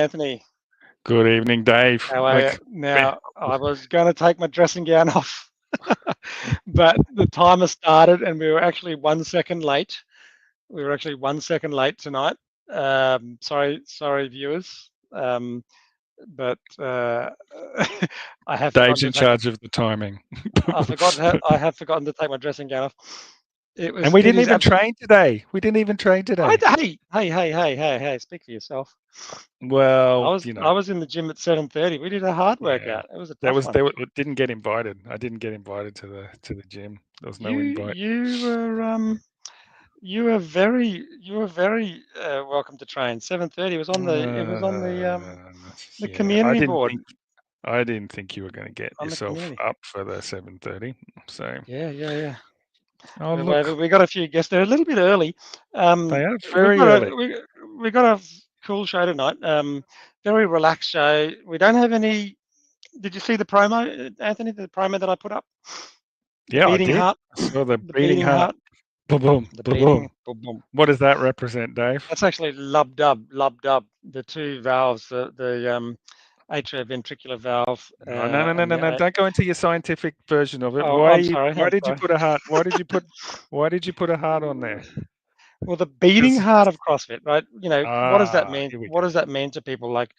Anthony. Good evening, Dave. How are you? Now, I was going to take my dressing gown off, but the timer started and we were actually 1 second late. We were actually 1 second late tonight. Sorry, viewers. But I have Dave's forgotten in to take. charge of the timing. I have forgotten to take my dressing gown off. And we didn't even train today. We didn't even train today. Hey! Speak for yourself. Well, I was in the gym at 7:30. We did a hard workout. It was a tough one. Didn't get invited. I didn't get invited to the gym. There was no invite. You were very welcome to train. 7:30. It was on the community board. I didn't think you were going to get yourself up for the 7:30. So yeah. Oh, look. We got a few guests. They're a little bit early. They are very early. We got a cool show tonight. Very relaxed show. We don't have any. Did you see the promo, Anthony? The promo that I put up? Yeah, I did. Heart. I saw the beating heart. Boom, boom, boom, boom. What does that represent, Dave? That's actually lub-dub. The two valves, the atrioventricular valve. No. Don't go into your scientific version of it. Oh, why did you put a heart? Why did you put a heart on there? Well, the beating heart of CrossFit, right? What does that mean? What does that mean to people? Like,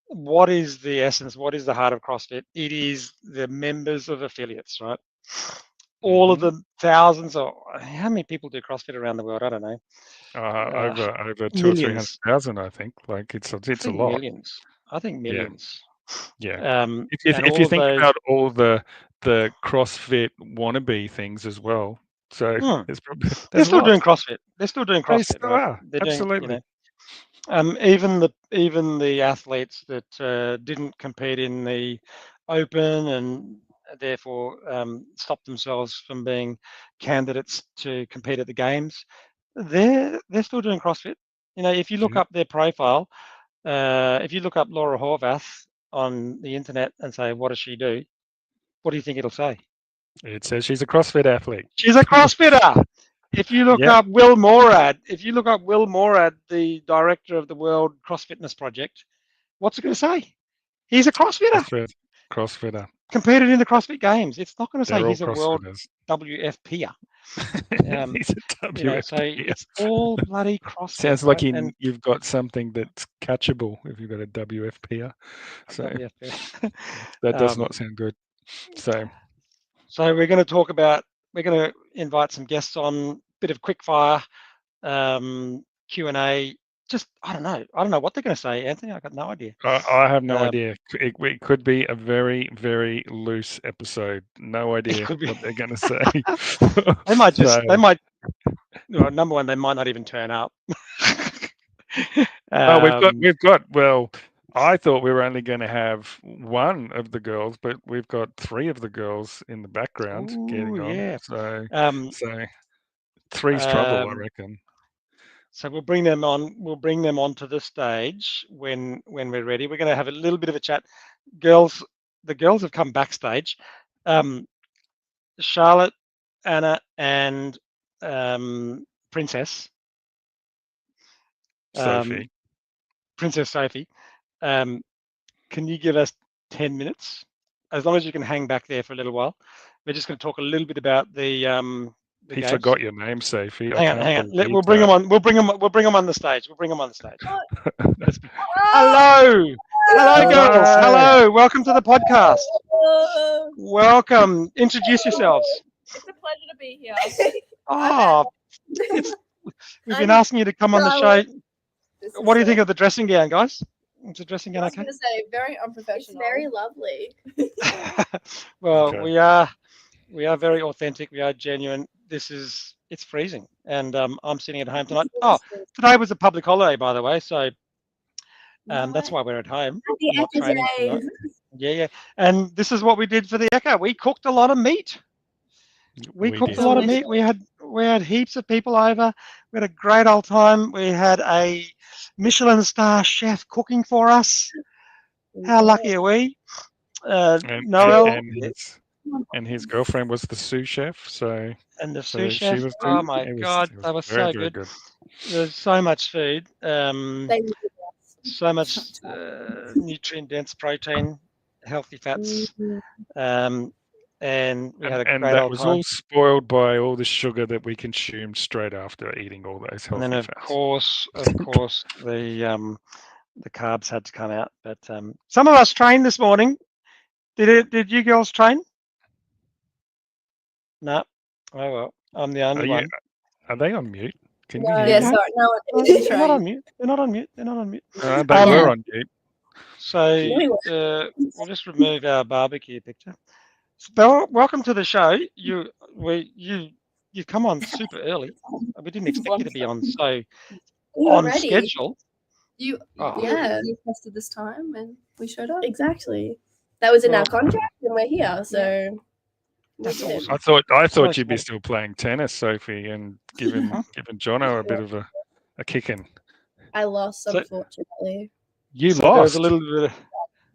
what is the essence? What is the heart of CrossFit? It is the members of affiliates, right? All of the thousands, or how many people do CrossFit around the world? I don't know. Over 200,000 or 300,000, I think. Like it's a lot. Millions. I think millions. Yeah. If you think about all the CrossFit wannabe things as well, so they're still doing CrossFit. They're still doing CrossFit. They still are. Absolutely. Even the athletes that didn't compete in the Open and therefore stopped themselves from being candidates to compete at the games, they're still doing CrossFit. If you look up their profile, if you look up Laura Horvath on the internet and say, what does she do? What do you think it'll say? It says she's a CrossFit athlete. She's a CrossFitter. If you look up Will Morad, the director of the World CrossFitness Project, what's it going to say? He's a CrossFitter. CrossFitter. Competed in the CrossFit Games. It's not going to say he's a world WFPer. He's a WFPer. So it's all bloody CrossFit. Sounds like you've got something that's catchable if you've got a WFPer. So that does not sound good. So we're going to invite some guests on, bit of quick fire Q&A. Just I don't know what they're going to say, Anthony. I got no idea. I have no idea. It could be a very, very loose episode. No idea what they're going to say. They might just. They might. Number one, they might not even turn up. We've got. Well, I thought we were only going to have one of the girls, but we've got three of the girls in the background getting on. Yeah. So three's trouble, I reckon. So we'll bring them on. We'll bring them onto the stage when we're ready. We're going to have a little bit of a chat. The girls have come backstage. Charlotte, Anna, and Princess Sophie. Princess Sophie. Can you give us 10 minutes? As long as you can hang back there for a little while. We're just going to talk a little bit about the he games. Forgot your name, Sophie. Hang on. We'll bring them on. We'll bring them on the stage. Hello, girls. Hello. Welcome to the podcast. Welcome. Introduce yourselves. It's a pleasure to be here. We've been asking you to come on the show. What do you think of the dressing gown, guys? Is the dressing gown okay? I was going to say very unprofessional. It's very lovely. Well, we are very authentic. We are genuine. It's freezing, and I'm sitting at home tonight. Today was a public holiday, by the way, so that's why we're at home. Happy Echo Day. Yeah. And this is what we did for the Echo. We cooked a lot of meat. We cooked a lot of meat. We had heaps of people over. We had a great old time. We had a Michelin star chef cooking for us. How lucky are we? Noel. And his girlfriend was the sous chef. And the sous chef. Oh my God, they were so good. There's so much food. so much nutrient-dense protein, healthy fats, and we had a And great that old was time. all spoiled by all the sugar that we consumed straight after eating all those And then, healthy of fats. course, the carbs had to come out. But some of us trained this morning. Did you girls train? No. Oh well, I'm the only one. Are they on mute? Can we No, hear yeah, them? sorry, no one No, didn't they're not train. on mute. They're not on mute. They're not on mute. They Um, were on mute. So we'll just remove our barbecue picture. So, welcome to the show. You've come on super early. We didn't expect you to be on so on Already. schedule. You Oh. you requested this time and we showed up. Exactly. That was in Well, our contract, and we're here. So That's we did. awesome. I thought So you'd be excited. still playing tennis, Sophie, and giving Jono a bit of a kicking. I lost, So- unfortunately. You So there was lost. a little bit of,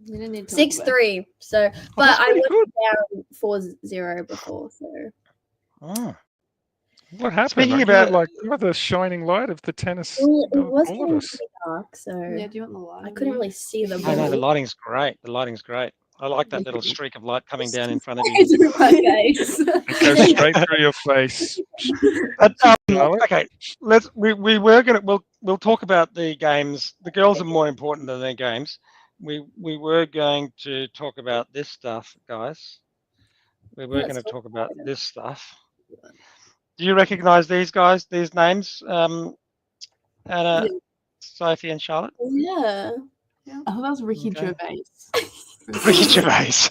You didn't need to talk about it. 6-3. So, but that's I pretty went good. down 4-0 before. So What happened? Speaking Like, about- you were the shining light of the tennis. well, it of was all of getting us. pretty dark. So Yeah, do you want the light? I couldn't really see the I know the ball. lighting's great. The lighting's great. I like that little streak of light coming down in front of you. Through my face. It goes straight through your face. But, Charlotte? okay, we'll talk about the games. The girls are more important than their games. We were going to talk about this stuff, guys. We were going to talk about this stuff. Do you recognize these guys? These names, Anna, Yeah. Sophie, and Charlotte? Yeah. I thought that was Ricky Okay. Gervais. Ricky Gervais.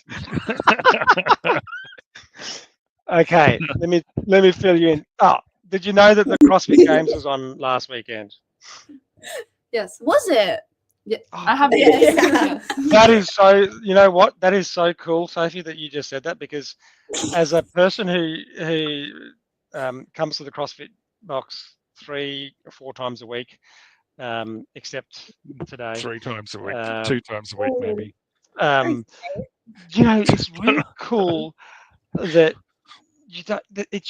Okay, let me fill you in. Oh, did you know that the CrossFit Games was on last weekend? Yes. Was it? Yeah. Oh, I have Yeah. that is so. You know what? That is so cool, Sophie, that you just said that, because as a person who comes to the CrossFit box 3 or 4 times a week, except today. 3 times a week, 2 times a week, maybe. You know, it's really cool that it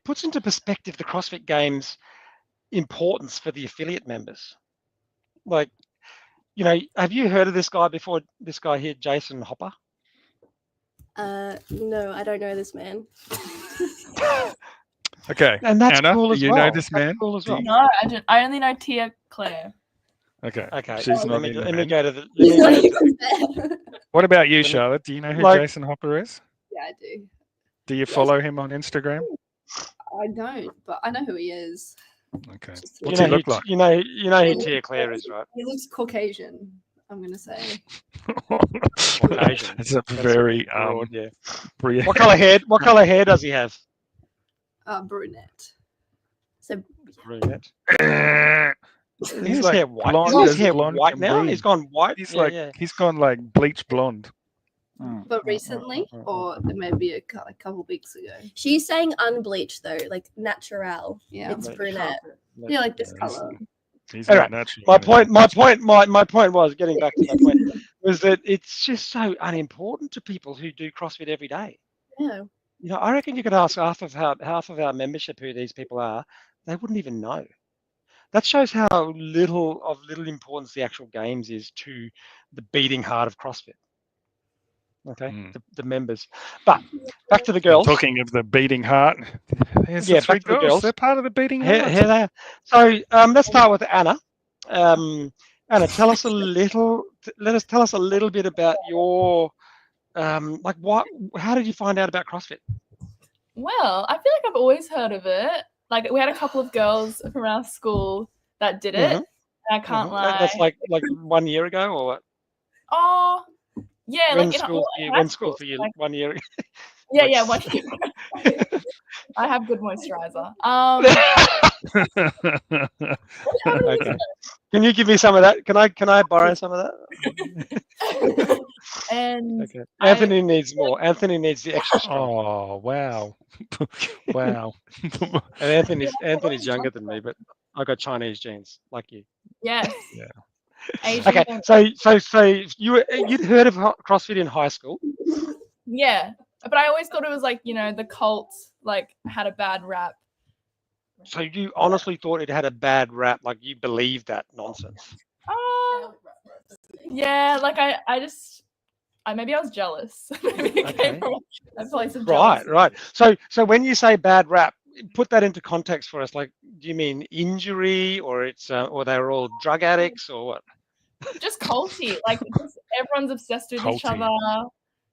puts into perspective the CrossFit Games importance for the affiliate members. Like, you know, have you heard of this guy before? This guy here, Jason Hopper. No, I don't know this man. Okay, And that's Anna, cool do as you well. know this That's man? cool as Do well. you- No, I don't. I only know Tia Claire. Okay, Okay, she's let not me in the let me band. go to the. Let me go to, What about you, Let me- Charlotte? Do you know who like- Jason Hopper is? Yeah, I do. Do you follow him on Instagram? I don't, but I know who he is. Okay. Just What's you he know look who, like? You know who Tia Claire is, right? He looks Caucasian. I'm gonna say. Caucasian. It's a That's very broad, yeah. brilliant. What color hair? What color hair does he have? Brunette. So Brunette. He's His like hair white. blonde Isn't his as hair blonde white can now? be. He's gone white. He's Yeah, like yeah. he's gone like bleach blonde. But recently, or maybe a couple weeks ago. she's saying unbleached though, like natural. Yeah, It's Like brunette. yeah, like this Yeah, he's- color. He's Anyway, not natural. My anymore. point was, getting back to my point, was that it's just so unimportant to people who do CrossFit every day. Yeah. You know, I reckon you could ask half of our membership who these people are, they wouldn't even know. That shows how little importance the actual games is to the beating heart of CrossFit. Okay, Mm. the members. But back to the And girls. talking of the beating heart, there's Yeah, the 3 back to the girls. girls. They're part of the beating Here heart. they are. So let's start with Anna. Anna, tell us a little. Tell us a little bit about your like what. How did you find out about CrossFit? Well, I feel like I've always heard of it. Like we had a couple of girls from our school that did it. Mhm. And I can't Mhm. lie. That's like 1 year ago, or what? Oh, yeah, When like school in when high school for you? like, 1 year ago. yeah, like- yeah, 1 year. I have good moisturizer. Okay. Can you give me some of that? Can I borrow some of that? And Okay. Anthony needs more. Anthony needs the extra strong. Oh wow, wow. And Anthony's younger than me, but I got Chinese genes, like you. yes, Yeah. Asian Okay, woman. so you'd heard of CrossFit in high school. Yeah, but I always thought it was like, you know, the cult like had a bad rap. So you honestly thought it had a bad rap, like you believed that nonsense. Yeah, like maybe I was jealous. Maybe it came Okay. from a place of Right, jealousy. right. So when you say bad rap, put that into context for us. Like, do you mean injury, or or they were all drug addicts, or what? Just culty, like just everyone's obsessed with each Culty. other.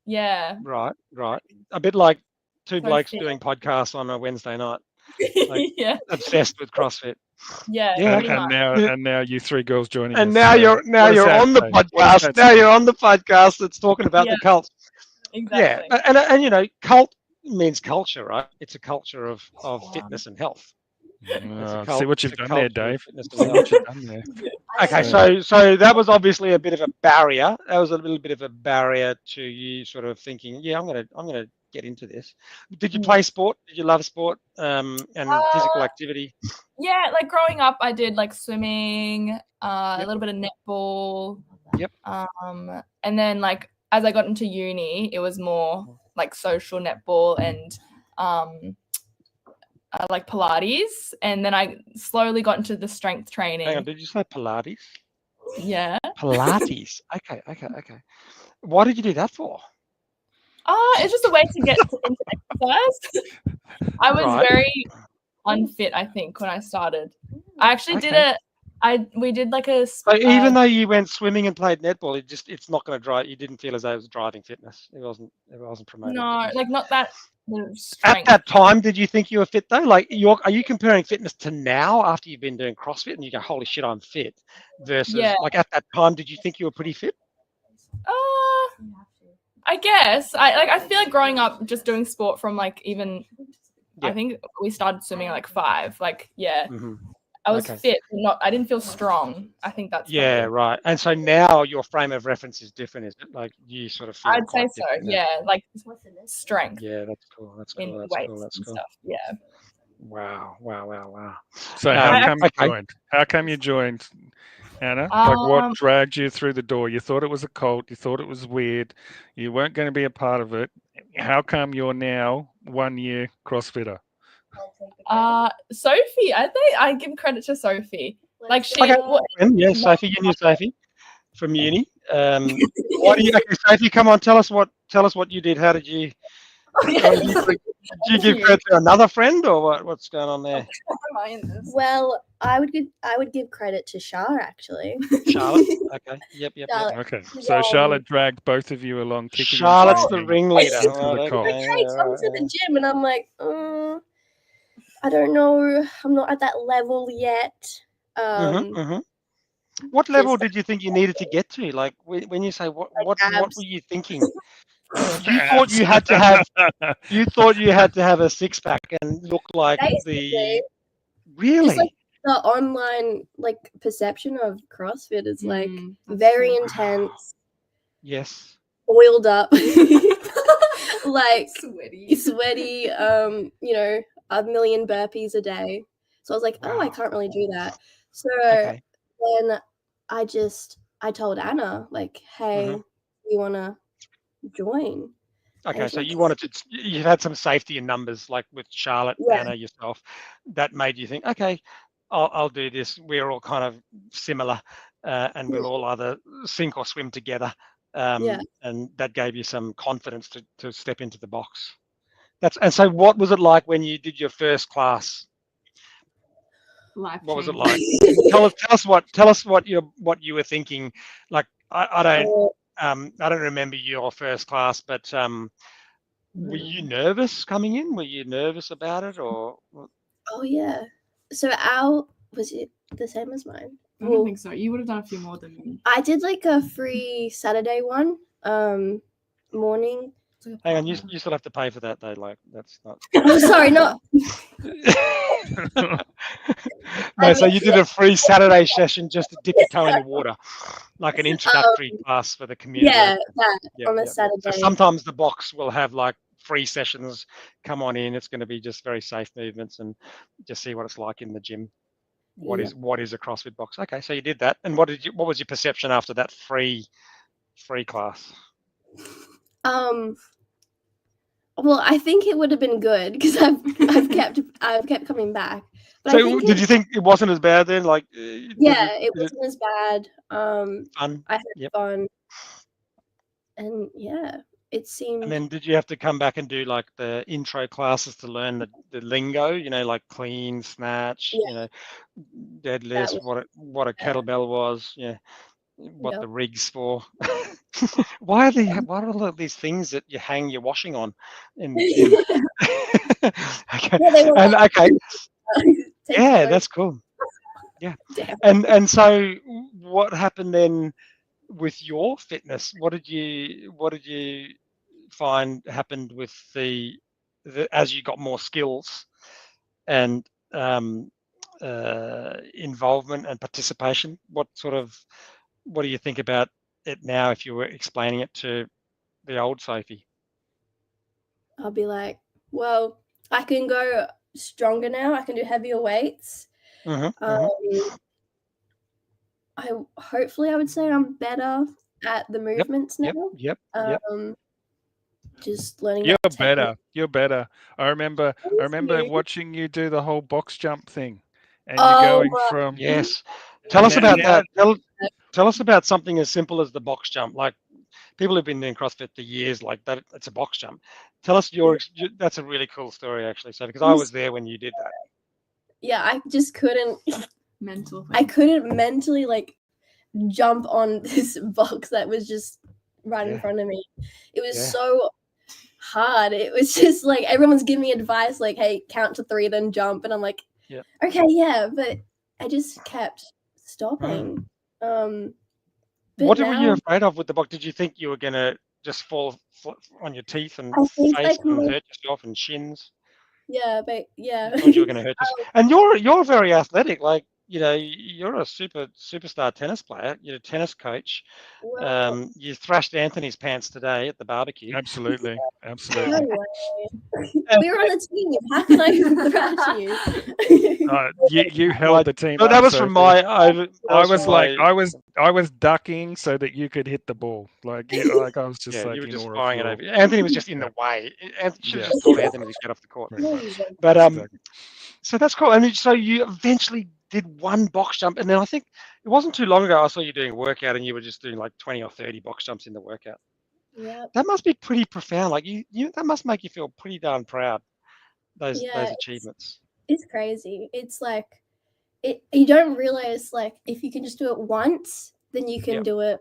Yeah. Right, right. A bit like two So blokes fit. doing podcasts on a Wednesday night, like Yeah. obsessed with CrossFit. Yeah. Yeah, Pretty And much. now you three girls joining And us. now So you're what does that on the say? What does podcast. that Now say? you're on the podcast that's talking about Yeah. the cult. Yeah, Exactly. and you know, cult means culture, right? It's a culture of fitness and health. See what It's you've a done there, culture of Dave. fitness and See health. what you've done there. Okay, So- so that was obviously a bit of a barrier. That was a little bit of a barrier to you sort of thinking, yeah, I'm gonna get into this. Did you play sport? Did you love sport and physical activity? Yeah, like growing up, I did like swimming, a Yep. little bit of netball. Yep. And then like as I got into uni, it was more like social netball and like Pilates. And then I slowly got into the strength training. Hang on, did you say Pilates? Yeah. Pilates. Okay. Why did you do that for? It's just a way to get into exercise. I was Right. very unfit, I think, when I started. I actually did Okay. we did like a So even though you went swimming and played netball, it's not going to drive. You didn't feel as though it was driving fitness. It wasn't promoting. no, fitness. like not that At strength. that time, did you think you were fit though? Like, are you comparing fitness to now after you've been doing CrossFit and you go, holy shit, I'm fit, versus Yeah. like at that time, did you think you were pretty fit? I guess I feel like growing up just doing sport from like even I think we started swimming at like 5. Like Mm-hmm. I was Okay. fit, but I didn't feel strong. I think that's Yeah, probably, right. And so now your frame of reference is different, is it? Like you sort of feel I'd say quite so. different now. Yeah, like strength Yeah, that's cool. That's in cool. That's weights cool. That's and cool. stuff. Yeah. Wow. So how come you okay. joined? How come you joined, Anna? Like what dragged you through the door? You thought it was a cult. You thought it was weird. You weren't going to be a part of it. How come you're now 1 year CrossFitter? Sophie, I think I give credit to Sophie. Like she, Okay. Yeah, Sophie, you knew Sophie from uni. Why do you? Okay, Sophie, come on, tell us what you did. How did you? Did you give credit to another friend, or what? What's going on there? Well, I would give credit to Shah actually. Charlotte. Okay. Yep. Charlotte. Okay. So Charlotte dragged both of you along, kicking Charlotte's and the screaming ringleader. into Right, the cult. okay, Hey, come to the gym, and I'm like, I don't know. I'm not at that level yet. What level did you think you needed to get to? Like when you say what were you thinking? You thought you had to have a 6-pack and look like Basically, really? just like the online like perception of CrossFit is like very intense, Yes. oiled up, like sweaty. You know, 1,000,000 burpees a day. So I was like, oh, I Wow. can't really do that. So Okay. then I told Anna like, hey, you wanna join? Okay, And so she's you like, you had some safety in numbers, like with Charlotte, Yeah. Anna, yourself, that made you think, okay, I'll do this. We're all kind of similar, and we'll all either sink or swim together. Yeah. And that gave you some confidence to step into the box. And so what was it like when you did your first class? Life What was it changing. like? Tell us what you were thinking. Like I don't remember your first class, but were you nervous coming in? Were you nervous about it, or? Oh yeah. So was it the same as mine? I don't think so. You would have done a few more than me. I did like a free Saturday one, morning. Hang on, you still have to pay for that though. Like that's not. Oh, sorry, not. No, so you did a free Saturday session just to dip your toe in the water, like an introductory class for the community. Yeah, that on a Saturday. So sometimes the box will have like free sessions. Come on in. It's going to be just very safe movements and just see what it's like in the gym. What is a CrossFit box? Okay, so you did that, and what was your perception after that free class? Well, I think it would have been good because I've kept coming back. But I So think did you think it wasn't as bad then? Like, yeah, it wasn't as bad. fun? I had Yep. fun, and yeah, it seemed. And then did you have to come back and do like the intro classes to learn the lingo? You know, like clean, snatch. Yeah. You know, That deadlift. was What a kettlebell was. Yeah. What Yep. the rig's for. Why are all of these things that you hang your washing on in the gym? Okay. Yeah, they were And like, okay. take Yeah, photos. that's cool. Yeah. Damn. And so what happened then with your fitness? What did you find happened with the as you got more skills and involvement and participation? What do you think about it now if you were explaining it to the old Sophie? I'll be like, well, I can go stronger now. I can do heavier weights. Hopefully I would say I'm better at the movements now. Yep. Just learning. You're that technique. better. You're better. I remember you. watching you do the whole box jump thing, and Oh, you're going my- from Yes. Tell us Now- about now- that. Tell us about something as simple as the box jump. Like people who've been doing CrossFit for years, like that, it's a box jump. Tell us that's a really cool story, actually. So, because I was there when you did that. Yeah, I just couldn't. Mental. I couldn't mentally like jump on this box that was just right in front of me. It was so hard. It was just like everyone's giving me advice, like, "Hey, count to 3, then jump," and I'm like, "Okay, yeah," but I just kept stopping. What were you afraid of with the box? Did you think you were gonna just fall on your teeth and face and hurt yourself and shins? Yeah, but yeah. You thought you were going to hurt yourself. And you're very athletic. Like, you know, you're a superstar tennis player. You're a tennis coach. Well, You thrashed Anthony's pants today at the barbecue. Absolutely. no way. We were on a team. How can I thrash you? You held the team. No, up, that was Sophie. from my. I was ducking so that you could hit the ball. Like I was just you like were in just awe firing of it you. over. Anthony was just in the way. Should have just told Anthony to get off the court. Pretty much. But Exactly. so that's cool. And so you eventually did one box jump, and then I think it wasn't too long ago I saw you doing a workout, and you were just doing like 20 or 30 box jumps in the workout. Yeah. That must be pretty profound. Like you that must make you feel pretty darn proud. Those achievements. It's crazy. It's like you don't realize like if you can just do it once, then you can do it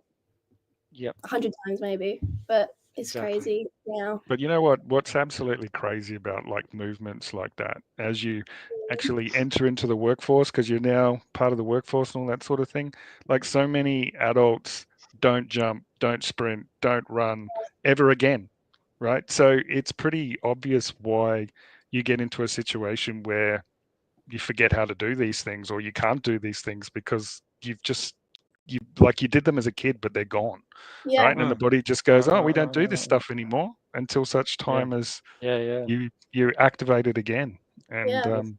100 times maybe. But it's crazy now. But you know what's absolutely crazy about like movements like that as you actually enter into the workforce, because you're now part of the workforce and all that sort of thing. Like so many adults don't jump, don't sprint, don't run ever again, right? So it's pretty obvious why you get into a situation where you forget how to do these things or you can't do these things because you did them as a kid, but they're gone. Yeah. Right. And the body just goes, oh, we don't do this stuff anymore until such time as you activate it again. And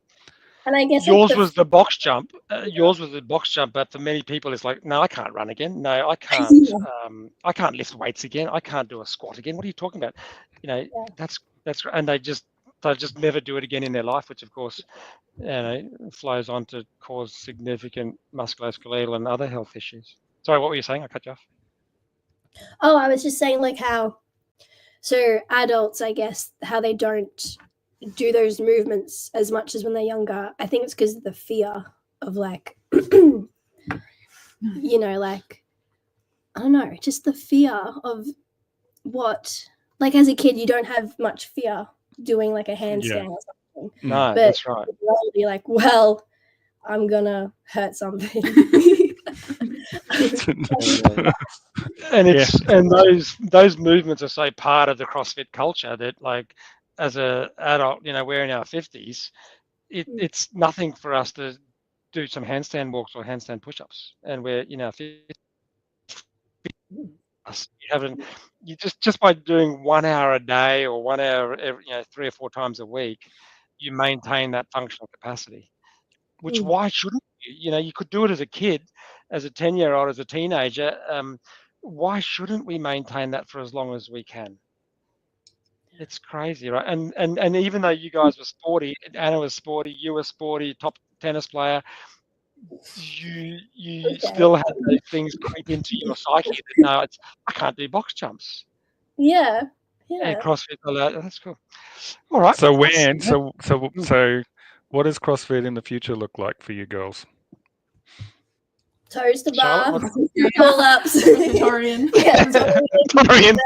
and I guess yours was the box jump. Yours was the box jump, but for many people, it's like, no, I can't run again. No, I can't. I can't lift weights again. I can't do a squat again. What are you talking about? You know, that's and they just never do it again in their life, which of course, you know, flows on to cause significant musculoskeletal and other health issues. Sorry, what were you saying? I cut you off. Oh, I was just saying like how, so adults, I guess, how they don't do those movements as much as when they're younger. I think it's because of the fear of like, you know, like, I don't know, just the fear of what, like as a kid, you don't have much fear doing like a handstand or something. No, that's right. You're like, well, I'm gonna hurt something. And it's and those movements are so part of the CrossFit culture that like as a adult, you know, we're in our 50s, it's nothing for us to do some handstand walks or handstand push-ups, and we're in our 50s. You just by doing 1 hour a day or 1 hour every, 3 or 4 times a week, you maintain that functional capacity. Which why shouldn't you? You know, you could do it as a kid, as a 10-year-old, as a teenager. Why shouldn't we maintain that for as long as we can? It's crazy, right? And even though you guys were sporty, Anna was sporty, you were sporty, top tennis player, you Okay. still had those things creep into your psyche that no, I can't do box jumps. Yeah. And Yeah. CrossFit allowed. That's cool. All right. So that's- so what does CrossFit in the future look like for you girls? Toes to bar, Charlotte, pull ups. Victorian. Yeah, Dorian,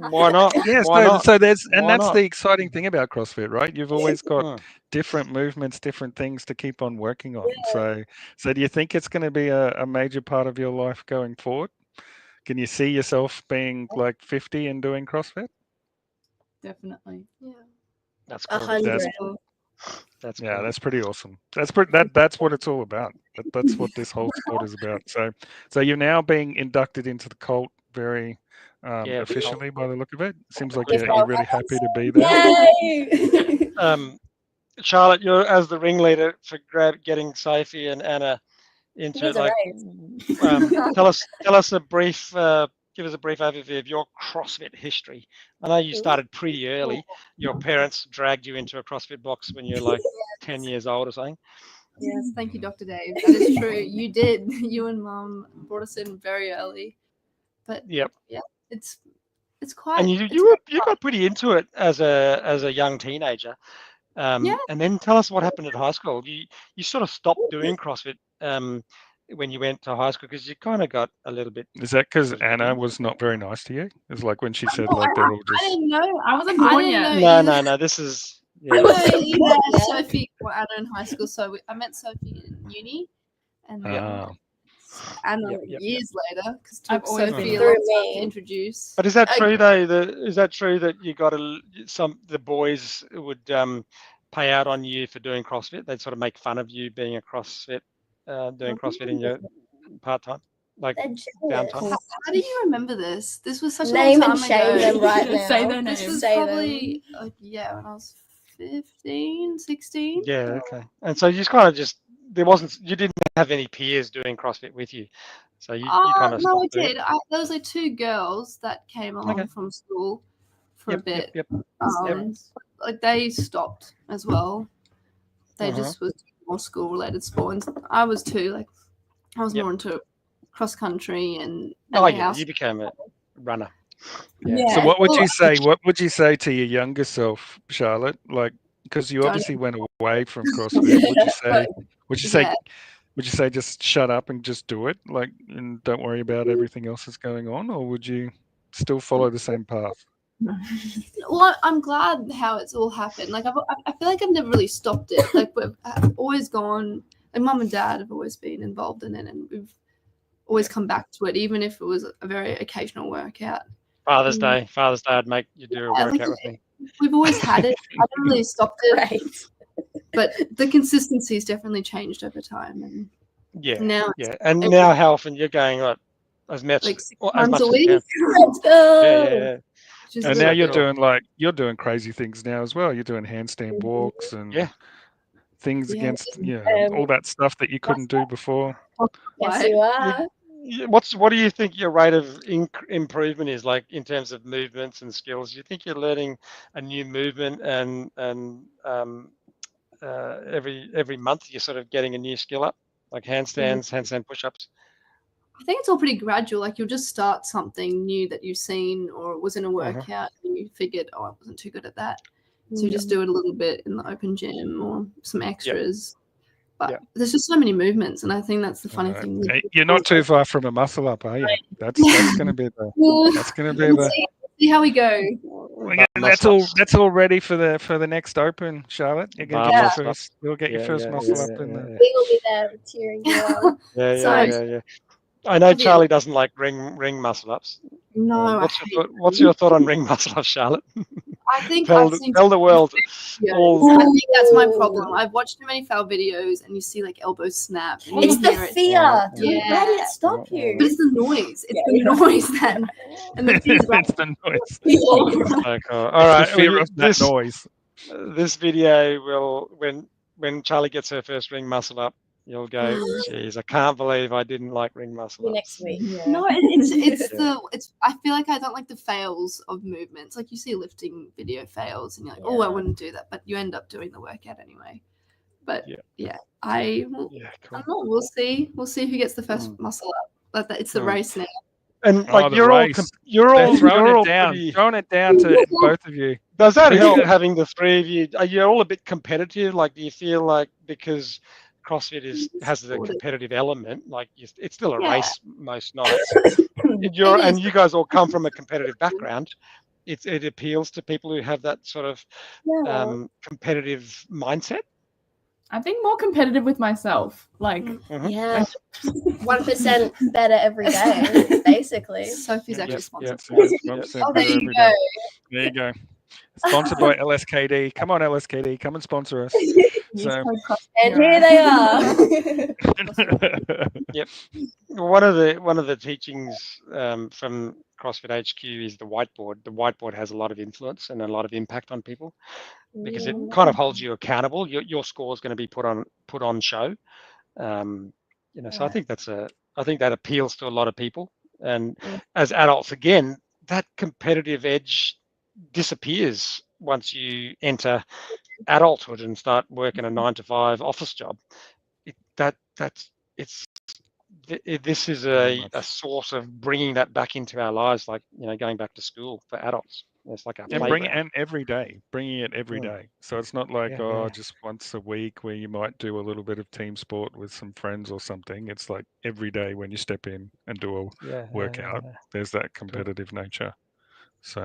why not? Yeah, Why not? so there's, and Why that's not? the exciting thing about CrossFit, right? You've always got Mm. different movements, different things to keep on working on. So do you think it's going to be a major part of your life going forward? Can you see yourself being like 50 and doing CrossFit? Definitely. Yeah. That's cool. 100. That's Yeah, cool. that's pretty awesome. That's what it's all about. That's what this whole sport is about. So you're now being inducted into the cult very Yeah, officially by the look of it. Seems like Yes, you're really happy to be there. Yay! Charlotte, you're as the ringleader for getting Sophie and Anna into Give it. us a Like, tell us a brief, give us a brief overview of your CrossFit history. I know you started pretty early. Your parents dragged you into a CrossFit box when you're like 10 years old or something. Yes, thank you, Dr. Dave. That is true. You did. You and Mum brought us in very early. But Yep. yeah, it's quite. And you got pretty into it as a young teenager. Yeah. And then tell us what happened at high school. You sort of stopped doing CrossFit when you went to high school because you kind of got a little bit. Is that because Anna was not very nice to you? It's like when she said like they're all I just. didn't know. I wasn't I born didn't yet. know. No. This is. I Yeah. know you met Sophie or Anna in high school, so I met Sophie in uni, and Ah. Anna Yep. years later because I've took always Sophie been a long through time me. to introduce. But is that true though? Is that true that you got the boys would pay out on you for doing CrossFit? They'd sort of make fun of you being a CrossFit, doing CrossFit in your part time, like downtime. How do you remember this? This was such Name a long and time shame ago. them right now. Say their This names. was Say probably when I was 15, 16. Yeah. Okay. And so you you didn't have any peers doing CrossFit with you, so you kind of No, I stopped doing did. There was like 2 girls that came along Okay. from school for a bit. Yep. Like they stopped as well. They just was more school related sports. I was too. Like I was more into cross country and house. You became a runner. Yeah. So what would you say? What would you say to your younger self, Charlotte? Like, because you Don't- obviously went away from CrossFit. Would you say? Yeah. Would you say just shut up and just do it, like, and don't worry about everything else that's going on, or would you still follow the same path? Well, I'm glad how it's all happened. Like I feel like I've never really stopped it. Like I've always gone. Like Mum and Dad have always been involved in it, and we've always come back to it, even if it was a very occasional workout. Father's Day, I'd make you do a workout with me. We've always had it. I never really stopped it, but the consistency's definitely changed over time. And now, And now how often you're going as much like 6 or as months much a as you week. can? Let's go. Yeah. Just And That's now so you're doing crazy things now as well. You're doing handstand walks and things against all that stuff that you couldn't do before. Yes, you are. What do you think your rate of improvement is like in terms of movements and skills? Do you think you're learning a new movement and every month you're sort of getting a new skill up, like handstand push-ups? I think it's all pretty gradual. Like you'll just start something new that you've seen or was in a workout and you figured, I wasn't too good at that. So you just do it a little bit in the open gym or some extras. But there's just so many movements, and I think that's the funny thing. You're not too far from a muscle up, are you? That's going to be the. See how we go. That's all ready for the next Open, Charlotte. You're going to get your first. You'll get your first muscle up in there. We will be there cheering you on. Yeah. I know Charlie doesn't like ring muscle ups. No. What's your thought on ring muscle ups, Charlotte? I think tell the world. I think that's my problem. I've watched too many foul videos, and you see like elbows snap. It's the fear. How did it stop you? But it's the noise. It's the noise then. And the fear. It's the noise. Okay. All right. The fear of that noise. This video will when Charlie gets her first ring muscle up, You'll go, geez, I can't believe I didn't like ring muscle ups. Next week. No, it's Yeah. I feel like I don't like the fails of movements. Like you see lifting video fails and you're like, oh, I Yeah. wouldn't do that, but you end up doing the workout anyway. But Yeah. yeah, I don't Cool. know. We'll see. We'll see who gets the first muscle up. It's the race now. And like the you're all, race. you're They're all, throwing you're it all down, pretty. throwing it down to both of you. Does that Who's help gonna- having the three of you? Are you all a bit competitive? Like, do you feel like because CrossFit has a Sort of. competitive element, like it's still a Yeah. race most nights. And It is. you guys all come from a competitive background. It appeals to people who have that sort of Yeah. competitive mindset. I think more competitive with myself. Like, Yeah. 1% better every day, basically. Sophie's actually sponsored. Oh, there you go. There you go. Sponsored by LSKD. Come on, LSKD. Come and sponsor us. So, And here they are. One of the teachings from CrossFit HQ is the whiteboard. The whiteboard has a lot of influence and a lot of impact on people because it kind of holds you accountable. Your score is going to be put on show. So I think that appeals to a lot of people. And as adults, again, that competitive edge disappears once you enter adulthood and start working a 9-to-5 office job. This is a source of bringing that back into our lives, like going back to school for adults. It's like our playground. Every day, bringing it every day. So it's not like just once a week where you might do a little bit of team sport with some friends or something. It's like every day when you step in and do a workout, there's that competitive nature. So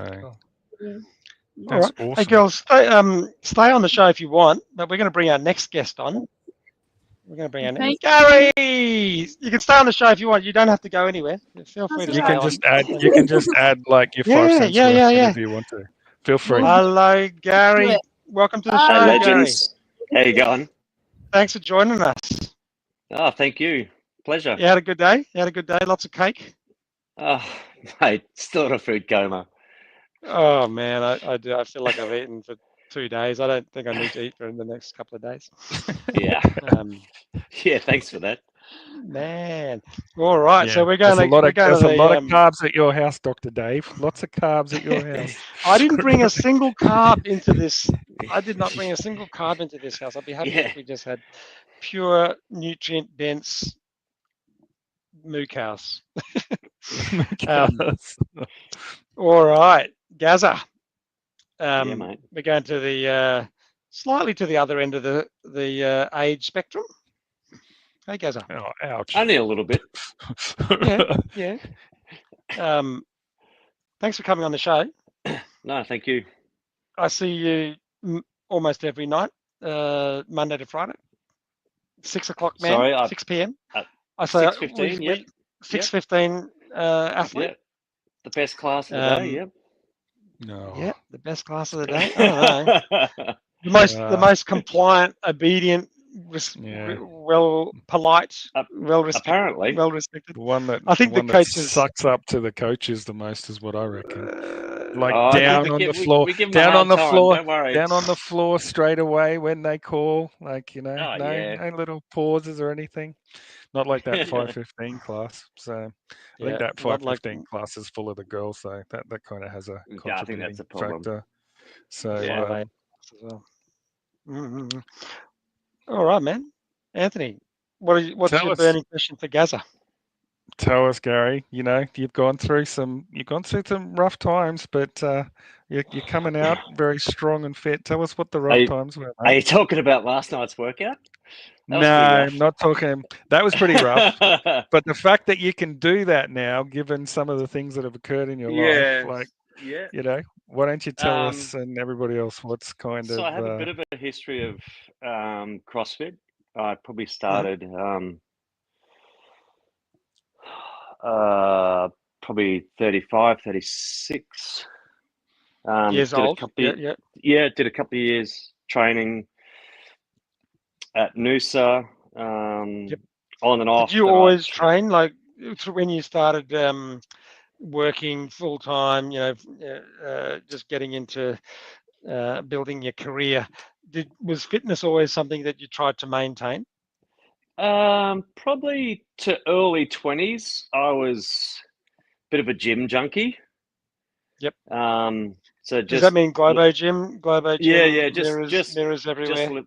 All right. awesome. Hey girls, stay on the show if you want, but we're going to bring our next guest on. We're going to bring in Gary. You can stay on the show if you want. You don't have to go anywhere. Feel free to stay on. You can just add like your 5 cents if you want to. Feel free. Hello, Gary. Welcome to the show, Hi, legends. Gary. How you going? Thanks for joining us. Oh, thank you. Pleasure. You had a good day? You had a good day? Lots of cake? Oh, mate, still in a food coma. Oh, man, I do. I feel like I've eaten for 2 days. I don't think I need to eat for the next couple of days. Yeah. Yeah, thanks for that. Man. All right. Yeah. So we're going to... There's a lot of carbs at your house, Dr. Dave. Lots of carbs at your house. I didn't bring a single carb into this. I did not bring a single carb into this house. I'd be happy if we just had pure, nutrient-dense moo cows. All right. Gaza. Yeah, mate. We're going to the slightly to the other end of the age spectrum. Hey, Gaza. Oh, ouch. Only a little bit. Yeah. Thanks for coming on the show. No, thank you. I see you almost every night, Monday to Friday. 6 o'clock, man. Sorry, 6 p.m. I say 6:15. Yep. 6:15 athlete. Yep. The best class of the day. Yep. No. Yeah, the best class of the day. I don't know. The most compliant, obedient, polite, apparently well respected. The one that I think the coaches sucks up to the coaches the most is what I reckon. down on the floor, down on the floor straight away when they call. No little pauses or anything. Not like that 5:15 class. So I think that 5:15 class is full of the girls. So that kind of has a contributing factor. So all right, man. Anthony, what's your burning question for Gaza? Tell us, Gary. You've gone through some rough times, but you're coming out very strong and fit. Tell us what the rough times were. Mate. Are you talking about last night's workout? No, I'm not talking. That was pretty rough. But the fact that you can do that now, given some of the things that have occurred in your life, why don't you tell us and everybody else what's kind of... So I have a bit of a history of CrossFit. I probably started probably 35, 36. Years old. Did a couple of years training at Noosa, on and off. Did you always train, like when you started working full time? Just getting into building your career. Was fitness always something that you tried to maintain? Probably to early 20s. I was a bit of a gym junkie. Yep. So Does that mean Globo Gym? Globo Gym, yeah, mirrors everywhere.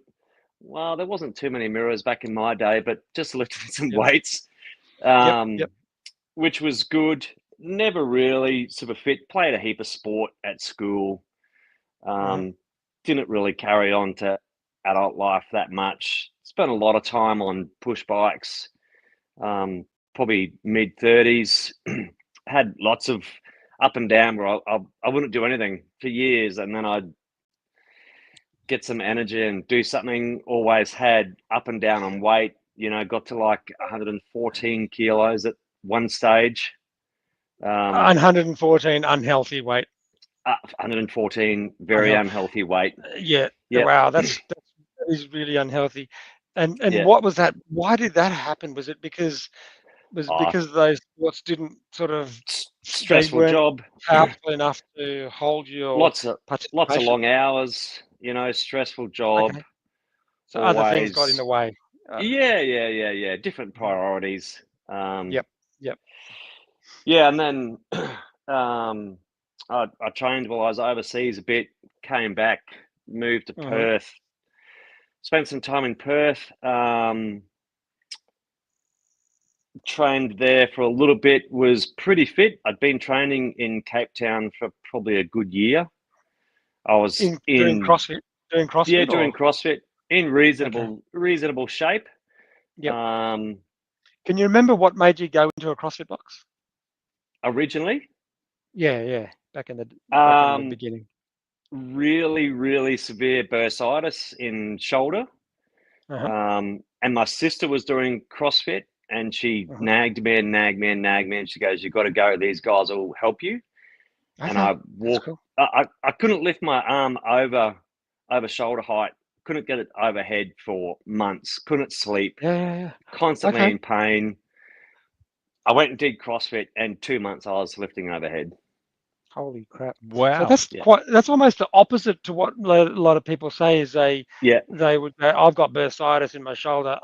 Well, there wasn't too many mirrors back in my day, but just lifting some Yep. weights, Yep. which was good. Never really super fit. Played a heap of sport at school. Didn't really carry on to adult life that much. Spent a lot of time on push bikes. Probably mid-30s. Had lots of up and down where I wouldn't do anything for years, and then I'd get some energy and do something. Always had up and down on weight. You know, got to like 114 kilos at one stage. 114 unhealthy weight. 114 very unhealthy weight. Yeah. Yep. Wow, that is really unhealthy. And Yeah. what was that? Why did that happen? Was it because those sports didn't sort of stressful job, powerful enough to hold your lots of participation? long hours, you know, stressful job. Okay. So other things got in the way. Yeah. Different priorities. Yep. Yeah, and then I trained while I was overseas a bit. Came back, moved to Perth. Spent some time in Perth. Trained there for a little bit. Was pretty fit. I'd been training in Cape Town for probably a good year. I was doing CrossFit. Yeah, doing CrossFit in reasonable shape. Yep. Can you remember what made you go into a CrossFit box? Originally? Yeah. Back in the beginning. Really severe bursitis in shoulder. And my sister was doing CrossFit, and she nagged me, and she goes, "You've got to go. These guys will help you." Okay. And I walked. Cool. I couldn't lift my arm over shoulder height. Couldn't get it overhead for months. Couldn't sleep. Yeah. Constantly in pain. I went and did CrossFit, and 2 months I was lifting overhead. Holy crap! Wow. So that's almost the opposite to what a lot of people say. Is they would go, "I've got bursitis in my shoulder.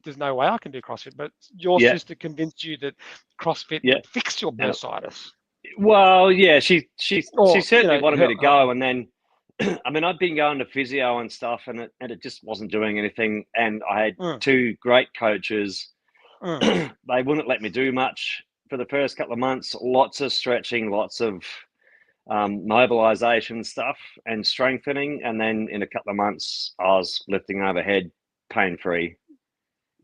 There's no way I can do CrossFit." But your sister convinced you that CrossFit would fix your bursitis. Well, yeah, she certainly wanted me to go, and then I mean, I'd been going to physio and stuff, and it just wasn't doing anything. And I had two great coaches. They wouldn't let me do much for the first couple of months. Lots of stretching, lots of mobilization stuff and strengthening, and then in a couple of months, I was lifting overhead, pain-free.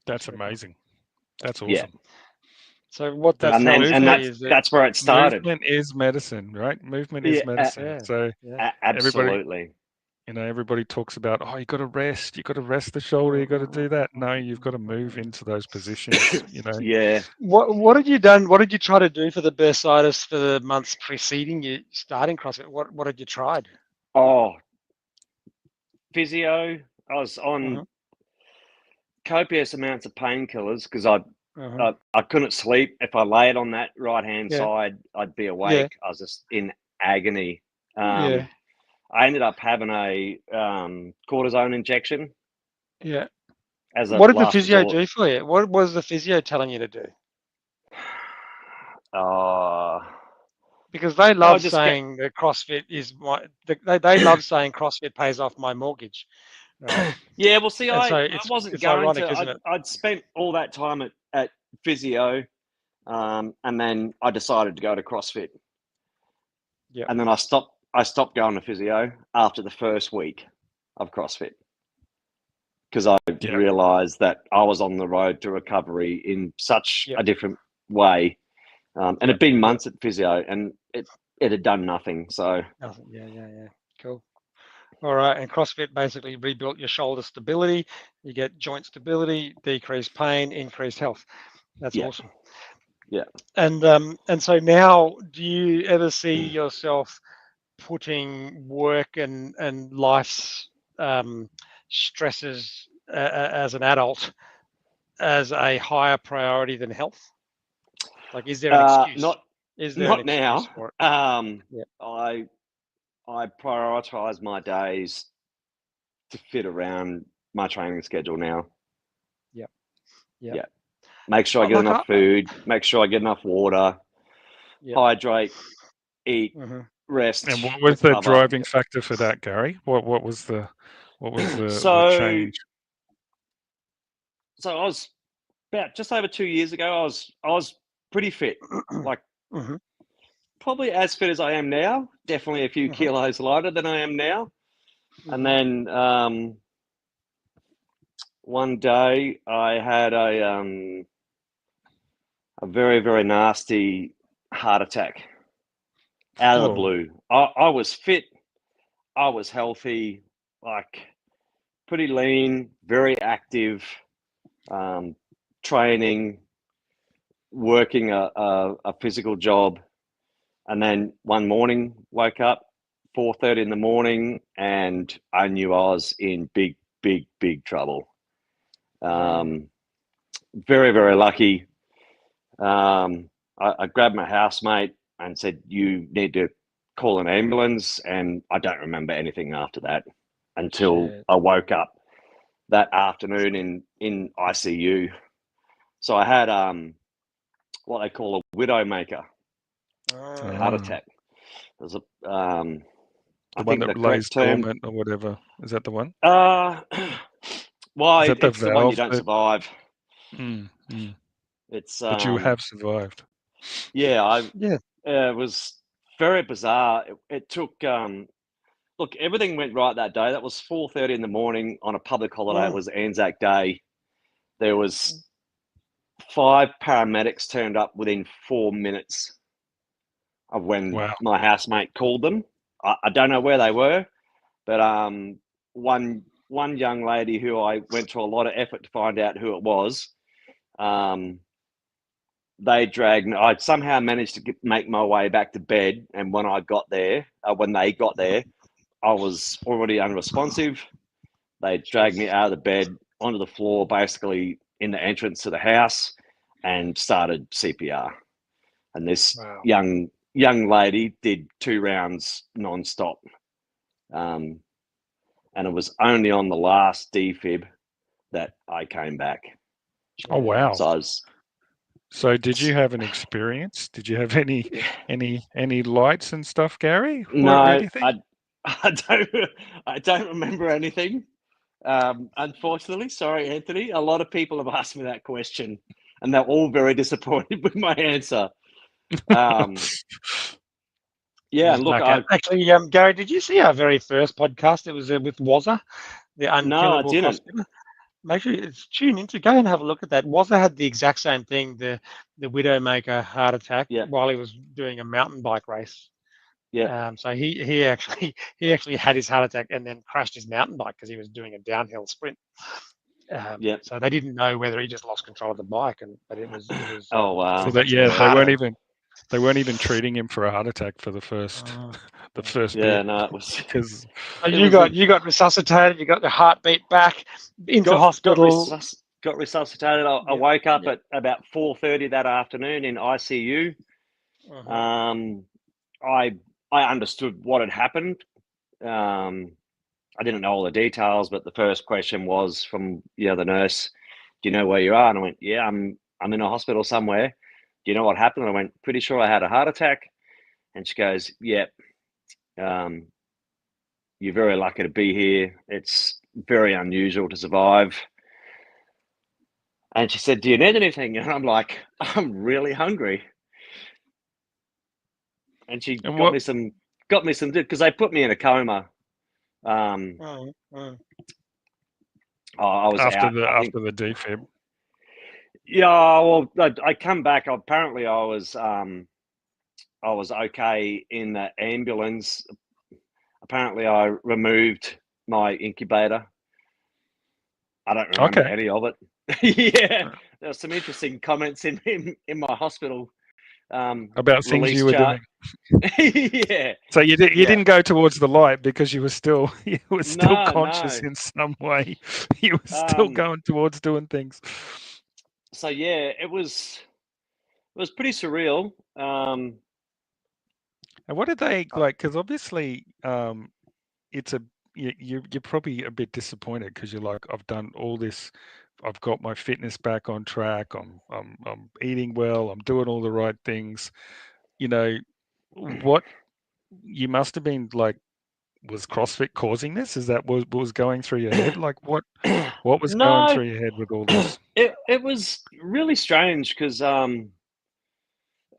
That's amazing. That's awesome. Yeah. So what that tells me is that's where it started. Movement is medicine, right? Movement is medicine. So absolutely. Everybody talks about, you got to rest the shoulder, you got to do that. No, you've got to move into those positions. Yeah. What had you done? What did you try to do for the bursitis for the months preceding you starting CrossFit? What had you tried? Oh, physio. I was on copious amounts of painkillers because I couldn't sleep. If I laid on that right hand side, I'd be awake. I was just in agony. I ended up having a cortisone injection. Yeah. What did the physio do for you? What was the physio telling you to do? Because they love saying that CrossFit is they love saying CrossFit pays off my mortgage. Right? Yeah, well, see, I wasn't going ironic, to. isn't it? I'd spent all that time at physio, and then I decided to go to CrossFit. Yeah. And then I stopped going to physio after the first week of CrossFit because I realised that I was on the road to recovery in such a different way, and it'd been months at physio, and it had done nothing. So nothing. Yeah. Cool. All right, and CrossFit basically rebuilt your shoulder stability. You get joint stability, decreased pain, increased health. That's awesome. Yeah. And so now, do you ever see yourself putting work and life's stresses as an adult as a higher priority than health? Like, is there an excuse? Not now. For it? I prioritize my days to fit around my training schedule now. Yeah. Yeah. Make sure I get Like enough food. Make sure I get enough water. Yep. Hydrate, eat, Mhm. rest. And what was the recover. driving factor for that, Gary? What was the So change? I was about just over 2 years ago. I was pretty fit, like Mhm. probably as fit as I am now. Definitely a few Mhm. kilos lighter than I am now. And Mhm. then one day I had a very, very nasty heart attack out of the Whoa. blue. I was fit. I was healthy, like pretty lean, very active, training, working a physical job. And then one morning, woke up 4:30 in the morning, and I knew I was in big, big, big trouble. Very, very lucky. I grabbed my housemate and said, "You need to call an ambulance." And I don't remember anything after that until Shit. I woke up that afternoon in ICU. So I had what they call a widowmaker heart attack. There's a I The one think the that lays correct term. dormant or whatever. Is that the one? Well, Is that the it's the one you valve don't that? survive. Mm. It's But you have survived. yeah, Yeah. it was very bizarre. It took look, everything went right that day. That was 4:30 in the morning on a public holiday. It was Anzac Day. There was 5 paramedics turned up within 4 minutes of when Wow. my housemate called them. I don't know where they were, but one young lady who I went to a lot of effort to find out who it was, they dragged me. I somehow managed to make my way back to bed, and when I got there, when they got there, I was already unresponsive. They dragged me out of the bed onto the floor, basically in the entrance to the house, and started CPR. And this Wow. young lady did 2 rounds non-stop. And it was only on the last defib that I came back. Oh wow. So I was. So did you have an experience? Did you have any lights and stuff, Gary? Or No, anything? I don't remember anything. Unfortunately, sorry, Anthony. A lot of people have asked me that question, and they're all very disappointed with my answer. Yeah, Just look, blackout. Actually, Gary, did you see our very first podcast? It was with Wazza, the no, I unkillable didn't. CrossFitter. Make sure it's tune in to go and have a look at that. Wazza had the exact same thing, the Widowmaker heart attack Yeah, while he was doing a mountain bike race. yeah, So he actually had his heart attack and then crashed his mountain bike because he was doing a downhill sprint. yeah. So they didn't know whether he just lost control of the bike, but it was Oh wow. So it was that actually they weren't even treating him for a heart attack for the first Yeah, bit no, it was. because So It you was got resuscitated, you got the heartbeat back into got hospital. resuscitated. I Yep, woke up yep. at about 4:30 that afternoon in ICU. I understood what had happened. I didn't know all the details, but the first question was from the nurse, "Do you know where you are?" And I went, "Yeah, I'm in a hospital somewhere. Do you know what happened?" And I went, "Pretty sure I had a heart attack." And she goes, "Yeah, you're very lucky to be here. It's very unusual to survive." And she said, "Do you need anything?" And I'm like, "I'm really hungry." And she and got what me some because they put me in a coma. I was after out. the I think. defib. Yeah. Well, I come back. Apparently, I was okay in the ambulance. Apparently, I removed my incubator. I don't remember Okay. any of it. Yeah, there were some interesting comments in my hospital About things release you were chart. doing. Yeah. So you Yeah. didn't go towards the light because you were still conscious No. in some way. You were still going towards doing things. So yeah, it was pretty surreal. And what did they like? Because obviously, it's you're probably a bit disappointed because you're like, I've done all this I've got my fitness back on track. I'm eating well. I'm doing all the right things. You know, what you must have been like, was CrossFit causing this? Is that what was going through your head? Like what was going No, through your head with all this? it was really strange because I mean,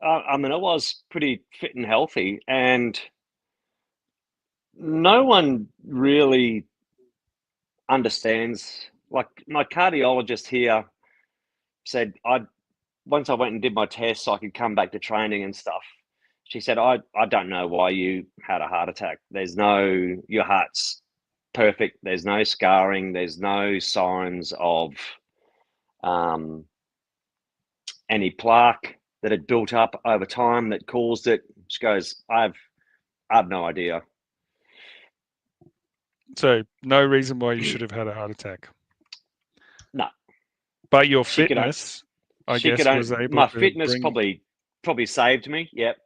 I was pretty fit and healthy, and no one really understands. Like my cardiologist here said, once I went and did my tests, I could come back to training and stuff. She said, I don't know why you had a heart attack. Your heart's perfect. There's no scarring. There's no signs of any plaque that had built up over time that caused it. She goes, I have no idea. So no reason why you should have had a heart attack. No. But your fitness, I guess, was able my to fitness bring... probably saved me. Yep.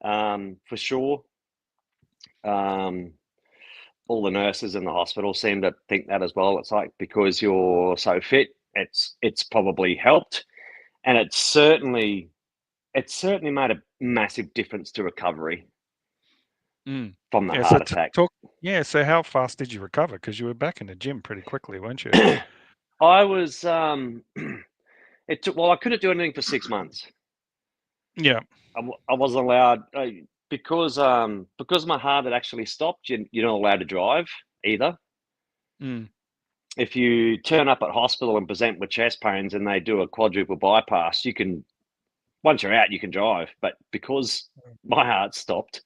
For sure. All the nurses in the hospital seem to think that as well. It's like, because you're so fit, it's probably helped, and it certainly made a massive difference to recovery from the heart attack. So how fast did you recover? Because you were back in the gym pretty quickly, weren't you? I was. It took. Well, I couldn't do anything for 6 months. Yeah. I wasn't allowed because my heart had actually stopped. You're not allowed to drive either. If you turn up at hospital and present with chest pains and they do a quadruple bypass, you can. Once you're out, you can drive. But because my heart stopped,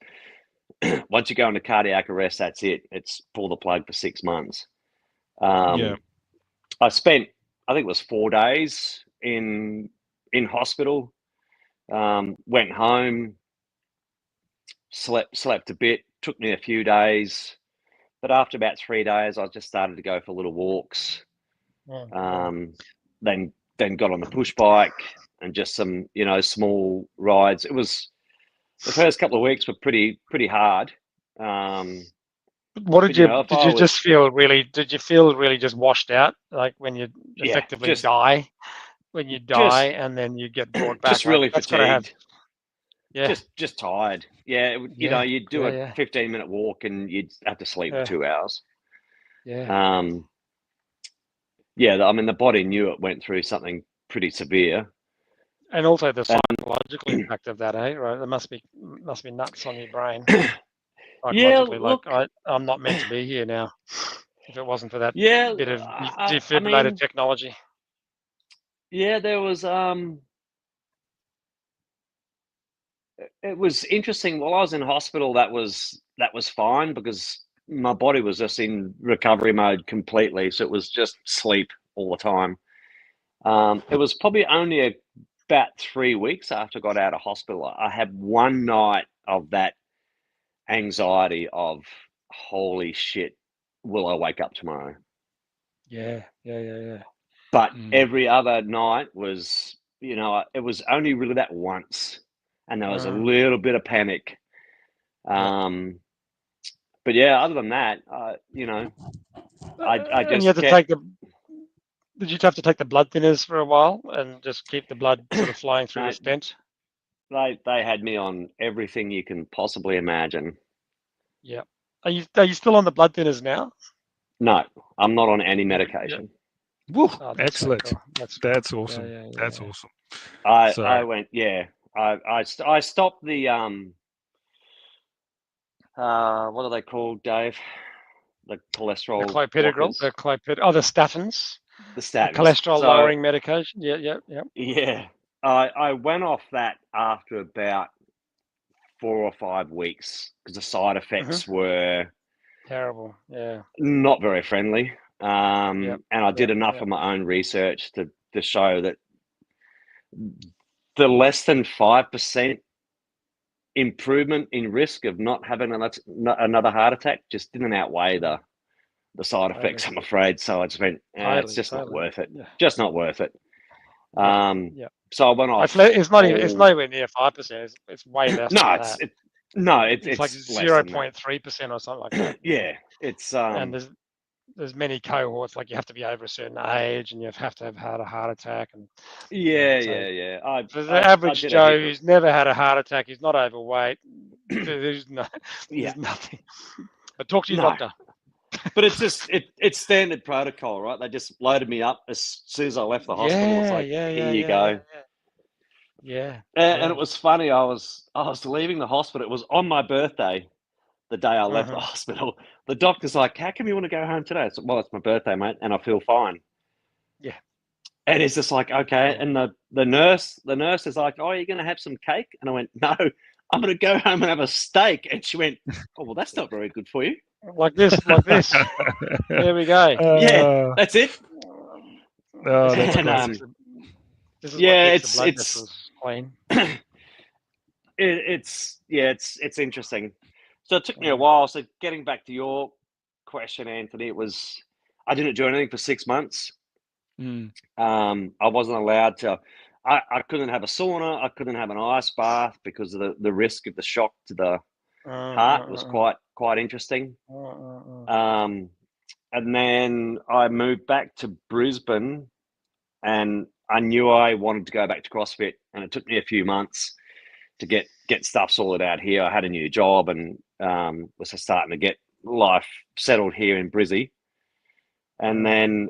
once you go into cardiac arrest, that's it. It's pull the plug for 6 months. I spent, I think it was 4 days in hospital. Went home, slept a bit. Took me a few days, but after about 3 days, I just started to go for little walks. Then got on the push bike and just some small rides. It was, the first couple of weeks were pretty hard. What did you just feel really? Did you feel really just washed out, like when you effectively die? When you die and then you get brought back, just really fatigued. Yeah, just tired. Yeah, you'd do a 15-minute walk and you'd have to sleep for 2 hours. Yeah. I mean, the body knew it went through something pretty severe. And also the psychological impact of that, right? It must be nuts on your brain. Psychologically, look, I'm not meant to be here now. If it wasn't for that bit of defibrillator technology. Yeah, there was. It was interesting. While I was in hospital, that was fine because my body was just in recovery mode completely. So it was just sleep all the time. It was probably only about 3 weeks after I got out of hospital, I had one night of that anxiety of, holy shit, will I wake up tomorrow? Yeah. But every other night was, it was only really that once, and there was a little bit of panic. But yeah, other than that, I just. And you had to take Did you have to take the blood thinners for a while and just keep the blood sort of flowing through the stent? They had me on everything you can possibly imagine. Yeah. Are you still on the blood thinners now? No, I'm not on any medication. Woo, excellent. So cool. That's awesome. Yeah. That's awesome. I went, I stopped the what are they called, Dave? The cholesterol. The clopidogrel. The statins. The statins. The cholesterol lowering medication. Yeah. Yeah. I went off that after about 4 or 5 weeks because the side effects were terrible. Yeah. Not very friendly. And I did enough of my own research to show that the less than 5% improvement in risk of not having another heart attack just didn't outweigh the side effects, I'm afraid. So I just went, it's just not worth it. Yeah. Just not worth it. So I went off. It's not nowhere near 5%. It's way less. It's like 0.3% or something like that. Yeah, it's and there's many cohorts, like you have to be over a certain age and you have to have had a heart attack. And Yeah, so yeah. for the average did a Joe hip- who's never had a heart attack, he's not overweight, there's Yeah. nothing. But talk to your No. doctor. But it's just it's standard protocol, right? They just loaded me up as soon as I left the hospital. It's like, here you go. Yeah. And it was funny. I was leaving the hospital. It was on my birthday, the day I left the hospital. The doctor's like, "How come you want to go home today?" I said, "Well, it's my birthday, mate, and I feel fine." Yeah. And it's just like, okay. And the nurse is like, "Oh, you're going to have some cake?" And I went, "No, I'm going to go home and have a steak." And she went, "Oh, well, that's not very good for you." Like this. There we go. Yeah, that's it. Oh, that's And, classic. This is yeah, what gets the blood vessels clean. It's interesting. So it took me a while. So getting back to your question, Anthony, it was I didn't do anything for 6 months. I wasn't allowed to. I couldn't have a sauna. I couldn't have an ice bath because of the risk of the shock to the heart was quite interesting. And then I moved back to Brisbane, and I knew I wanted to go back to CrossFit, and it took me a few months to get stuff sorted out here. I had a new job and was starting to get life settled here in Brizzy, and then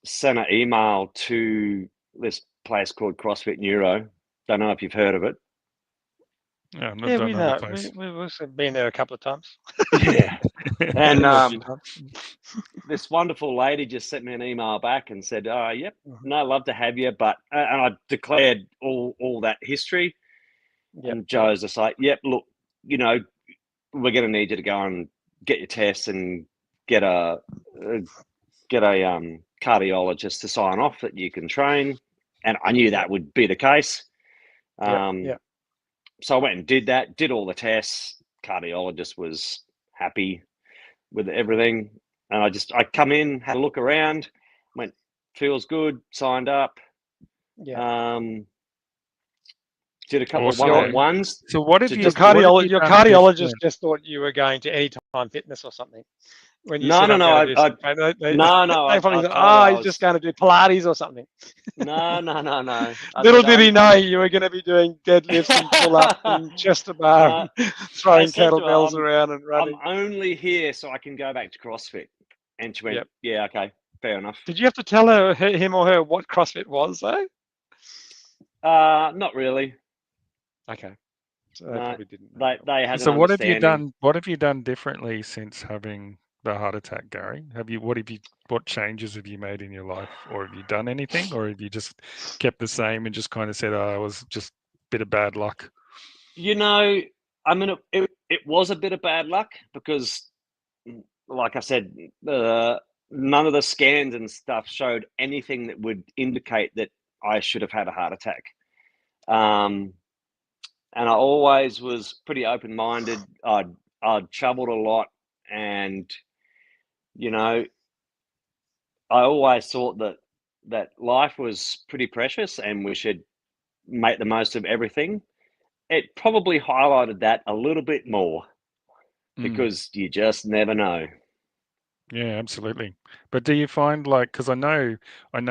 sent an email to this place called CrossFit Neuro. Don't know if you've heard of it. Yeah, We know. We've been there a couple of times. Yeah. And this wonderful lady just sent me an email back and said, "Oh, yep, no, love to have you." But and I declared all that history. Yep. And Joe's just like, "Yep, look, we're going to need you to go and get your tests and get a cardiologist to sign off that you can train." And I knew that would be the case. So I went and did that, did all the tests. Cardiologist was happy with everything. And I come in, had a look around, went, feels good, signed up. Yeah. Did a couple of one-on-ones. So what if your cardiologist just thought you were going to Anytime Fitness or something? When you said, no. They probably thought, he's just going to do Pilates or something. No. Little did he know you were going to be doing deadlifts and pull-ups and chest to bar, and throwing kettlebells around and running. I'm only here so I can go back to CrossFit. And she went, yeah, okay, fair enough. Did you have to tell him or her what CrossFit was, though? Not really. Okay. So they probably didn't. They had. So what have you done? What have you done differently since having the heart attack, Gary? What changes have you made in your life, or have you done anything, or have you just kept the same and just kind of said, "Oh, it was just a bit of bad luck"? I mean, it was a bit of bad luck because, like I said, none of the scans and stuff showed anything that would indicate that I should have had a heart attack. And I always was pretty open-minded. I'd traveled a lot, and I always thought that life was pretty precious and we should make the most of everything. It probably highlighted that a little bit more because you just never know. Yeah, absolutely. But do you find because I know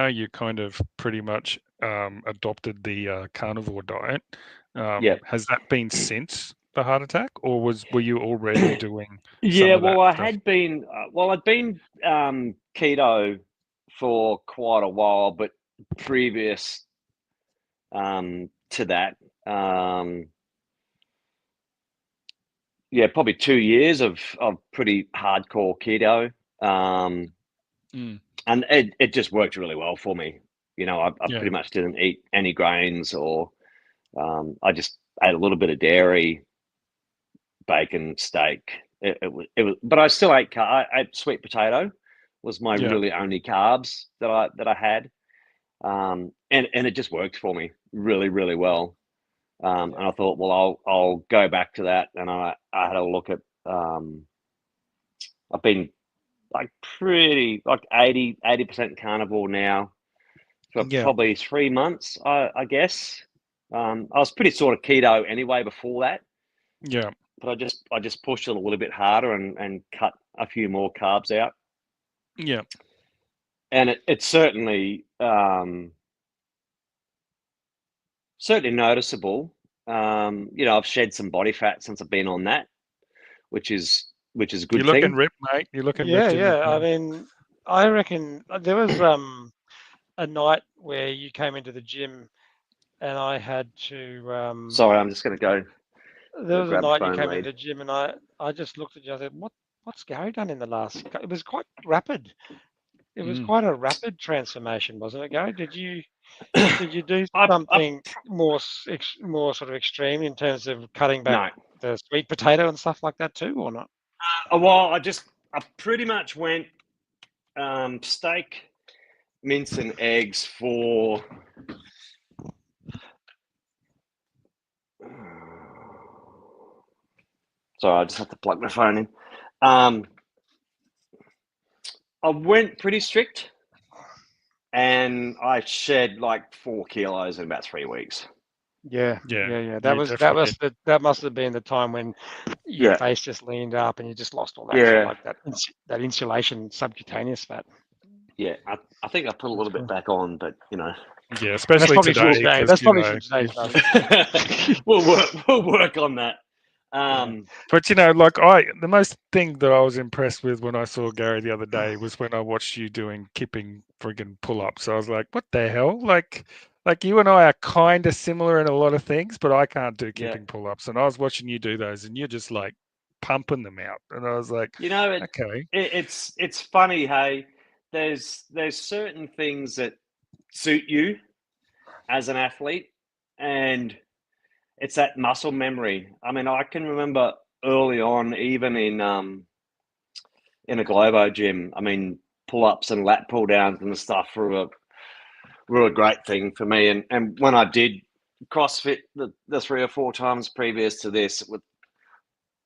you kind of pretty much adopted the carnivore diet. Has that been since the heart attack, or were you already doing? I'd been keto for quite a while, but previous to that, probably 2 years of pretty hardcore keto, and it just worked really well for me. I pretty much didn't eat any grains, or I just ate a little bit of dairy, bacon, steak. It was, but I still ate. I ate sweet potato. Was my really only carbs that I had, and it just worked for me really, really well. And I thought, well, I'll go back to that, and I had a look at. I've been pretty 80% carnivore now for probably 3 months, I guess. I was pretty sort of keto anyway before that. Yeah. But I just pushed it a little bit harder and cut a few more carbs out. Yeah. And it's certainly certainly noticeable. I've shed some body fat since I've been on that, which is a You're good looking thing. ripped, mate. You're looking Yeah, ripped in the yeah. I gym. mean, I reckon there was a night where you came into the gym and I had to. Sorry, I'm just going to go There was a grab a night you phone came into lead. the gym and I just looked at you. I said, what's Gary done in the last? It was quite rapid. It was quite a rapid transformation, wasn't it, Gary? Did you do I something more sort of extreme in terms of cutting back No. the sweet potato and stuff like that too, or not? Well, I pretty much went steak, mince, and eggs for. Sorry, I just have to plug my phone in. I went pretty strict, and I shed like 4 kilos in about 3 weeks. Yeah. That definitely that must have been the time when your Yeah. face just leaned up and you just lost all that Yeah. sort of like that insulation subcutaneous fat. Yeah, I think I put a little bit back on, but Yeah, especially That's probably today. from today. 'Cause, That's you probably know, from today stuff. we'll work on that. But like the most thing that I was impressed with when I saw Gary the other day was when I watched you doing kipping friggin' pull-ups. I was like, what the hell? Like you and I are kind of similar in a lot of things, but I can't do kipping pull-ups. And I was watching you do those, and you're just like pumping them out. And I was like, okay. It's funny, hey. There's certain things that suit you as an athlete, and it's that muscle memory. I mean, I can remember early on, even in a Globo gym. I mean, pull-ups and lat pull-downs and stuff were a great thing for me. And when I did CrossFit the 3 or 4 times previous to this, with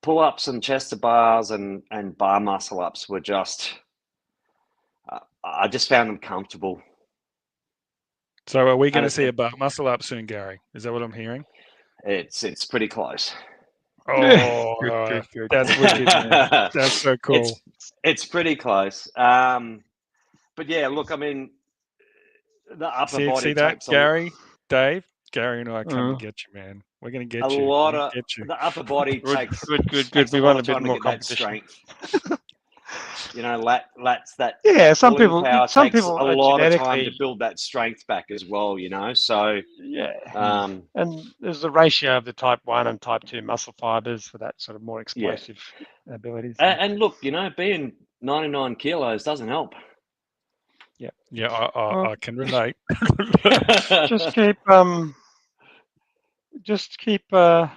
pull-ups and chest to bars and bar muscle ups were just, I just found them comfortable. So are we going to see a bar muscle up soon, Gary? Is that what I'm hearing? It's pretty close. Oh, good. That's wicked, man. That's so cool. It's pretty close. But yeah, look, I mean, the upper body see that, takes Gary, Dave? Gary and I are coming to get you, man. We're going to get you. the upper body takes good. a We lot want a of bit time to more get that competition. strength. Lats that. Yeah, some pulling people takes a are lot of time to genetically. build that strength back as well. So Yeah, and there's the ratio of the type 1 and type 2 muscle fibers for that sort of more explosive abilities. And look, being 99 kilos doesn't help. Yeah, I can relate. just keep at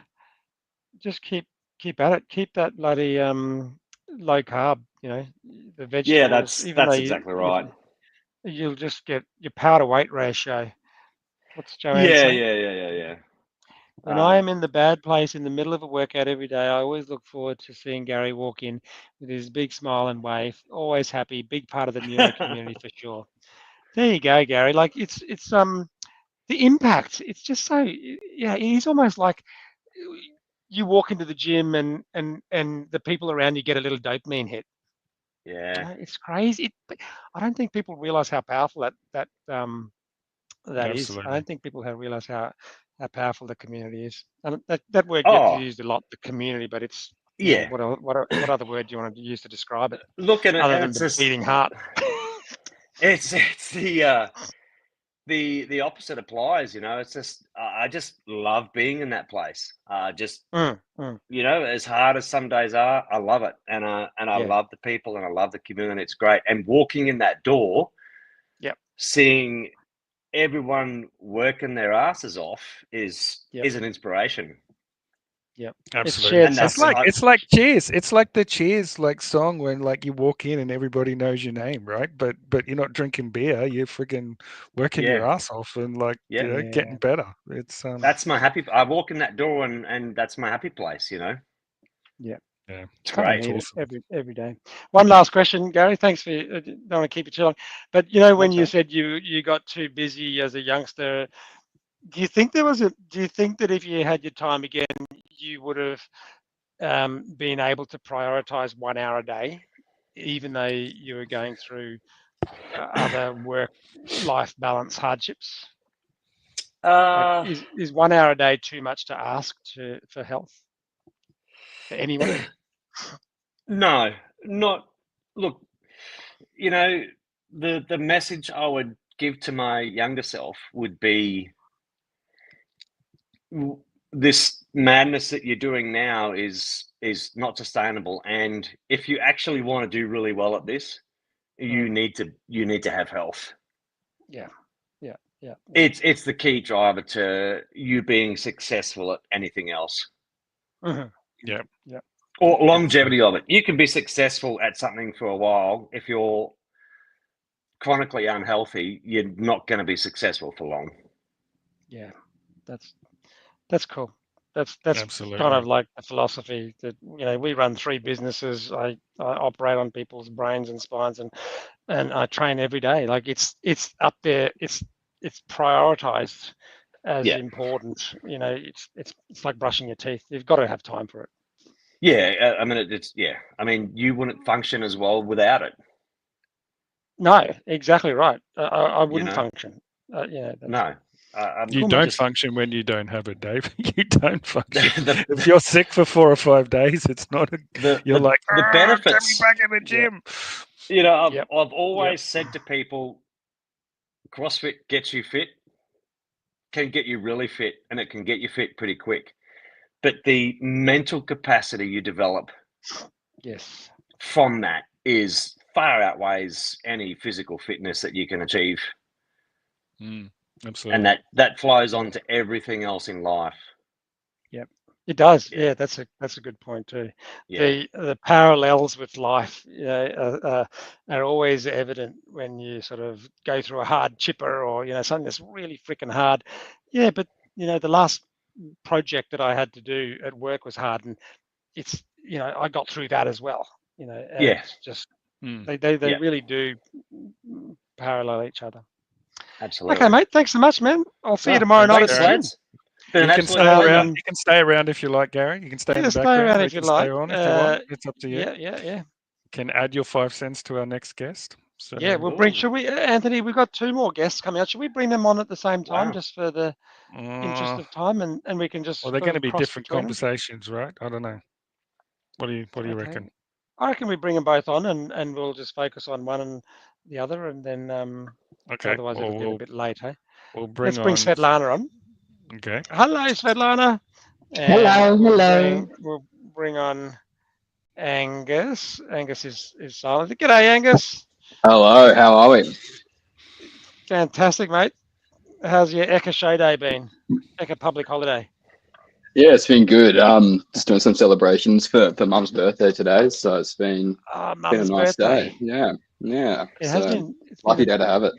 it. Keep that bloody low carb. The vegetables. Yeah, that's exactly right. You'll just get your power to weight ratio. What's Joanne Yeah, saying? yeah. When I am in the bad place in the middle of a workout every day, I always look forward to seeing Gary walk in with his big smile and wave. Always happy, big part of the neuro community for sure. There you go, Gary. Like it's the impact. It's just so It's almost like you walk into the gym and the people around you get a little dopamine hit. Yeah. It's crazy. I don't think people realize how powerful that is. I don't think people have realized how powerful the community is. And that word gets used a lot, the community, but it's what other word do you want to use to describe it? Look at it, other and than it's the just beating heart. it's the opposite applies. It's just I just love being in that place. As hard as some days are, I love it, and I love the people, and I love the community. It's great, and walking in that door, seeing everyone working their asses off is an inspiration. Yeah, absolutely. It's like Cheers. It's like the Cheers song when you walk in and everybody knows your name, right? But you're not drinking beer. You're freaking working your ass off and getting better. It's that's my happy. I walk in that door and that's my happy place. Yeah, it's great. It's awesome. every day. One last question, Gary. Thanks for. Don't want to keep it too long, but when you said you got too busy as a youngster, do you think that if you had your time again, you would have been able to prioritize 1 hour a day even though you were going through other work-life balance hardships? Like, is 1 hour a day too much to ask for health for anyone? No, not. Look, you know, the message I would give to my younger self would be, this madness that you're doing now is not sustainable, and if you actually want to do really well at this, you need to have health. Yeah. It's the key driver to you being successful at anything else. Yeah. Or longevity of it. You can be successful at something for a while. If you're chronically unhealthy, you're not going to be successful for long. Yeah, that's cool. That's Absolutely. kind of like the philosophy that, we run 3 businesses. I operate on people's brains and spines, and I train every day. Like it's up there. It's prioritized as important. It's like brushing your teeth. You've got to have time for it. Yeah, I mean I mean, you wouldn't function as well without it. No, exactly right. I wouldn't function. No. You don't function when you don't have it, Dave. You don't function. If you're sick for 4 or 5 days, it's not. You're like, the benefits. Get me back in the gym. I've always said to people, CrossFit gets you fit, can get you really fit, and it can get you fit pretty quick. But the mental capacity you develop, from that is far outweighs any physical fitness that you can achieve. Absolutely. And that flows on to everything else in life. Yep, it does. Yeah, that's a good point too. Yeah. The parallels with life are always evident when you sort of go through a hard chipper, or something that's really freaking hard. Yeah, but the last project that I had to do at work was hard, and it's I got through that as well. It's just they really do parallel each other. Absolutely. Okay, mate. Thanks so much, man. I'll see you tomorrow night at the gym. You can stay around. You can stay around if you like, Gary. You can stay in the background. Stay around if you like. Stay on if you want. It's up to you. Yeah. You can add your 5 cents to our next guest. So, yeah, we'll bring. Should we, Anthony? We've got 2 more guests coming out. Should we bring them on at the same time, just for the interest of time, and we can just. Well, they're going to be different conversations, right? I don't know. What do you reckon? I reckon we bring them both on, and we'll just focus on one and the other, and then okay. Otherwise, it'll get a bit late, hey? Let's bring Svetlana on. Okay. Hello, Svetlana. Hello. We'll bring on Angus. Angus is silent. G'day, Angus. Hello. How are we? Fantastic, mate. How's your Eka show day been? Eka public holiday. Yeah, it's been good. Just doing some celebrations for Mum's birthday today, so it's been a nice day. Yeah. It has been. Lucky day to have it.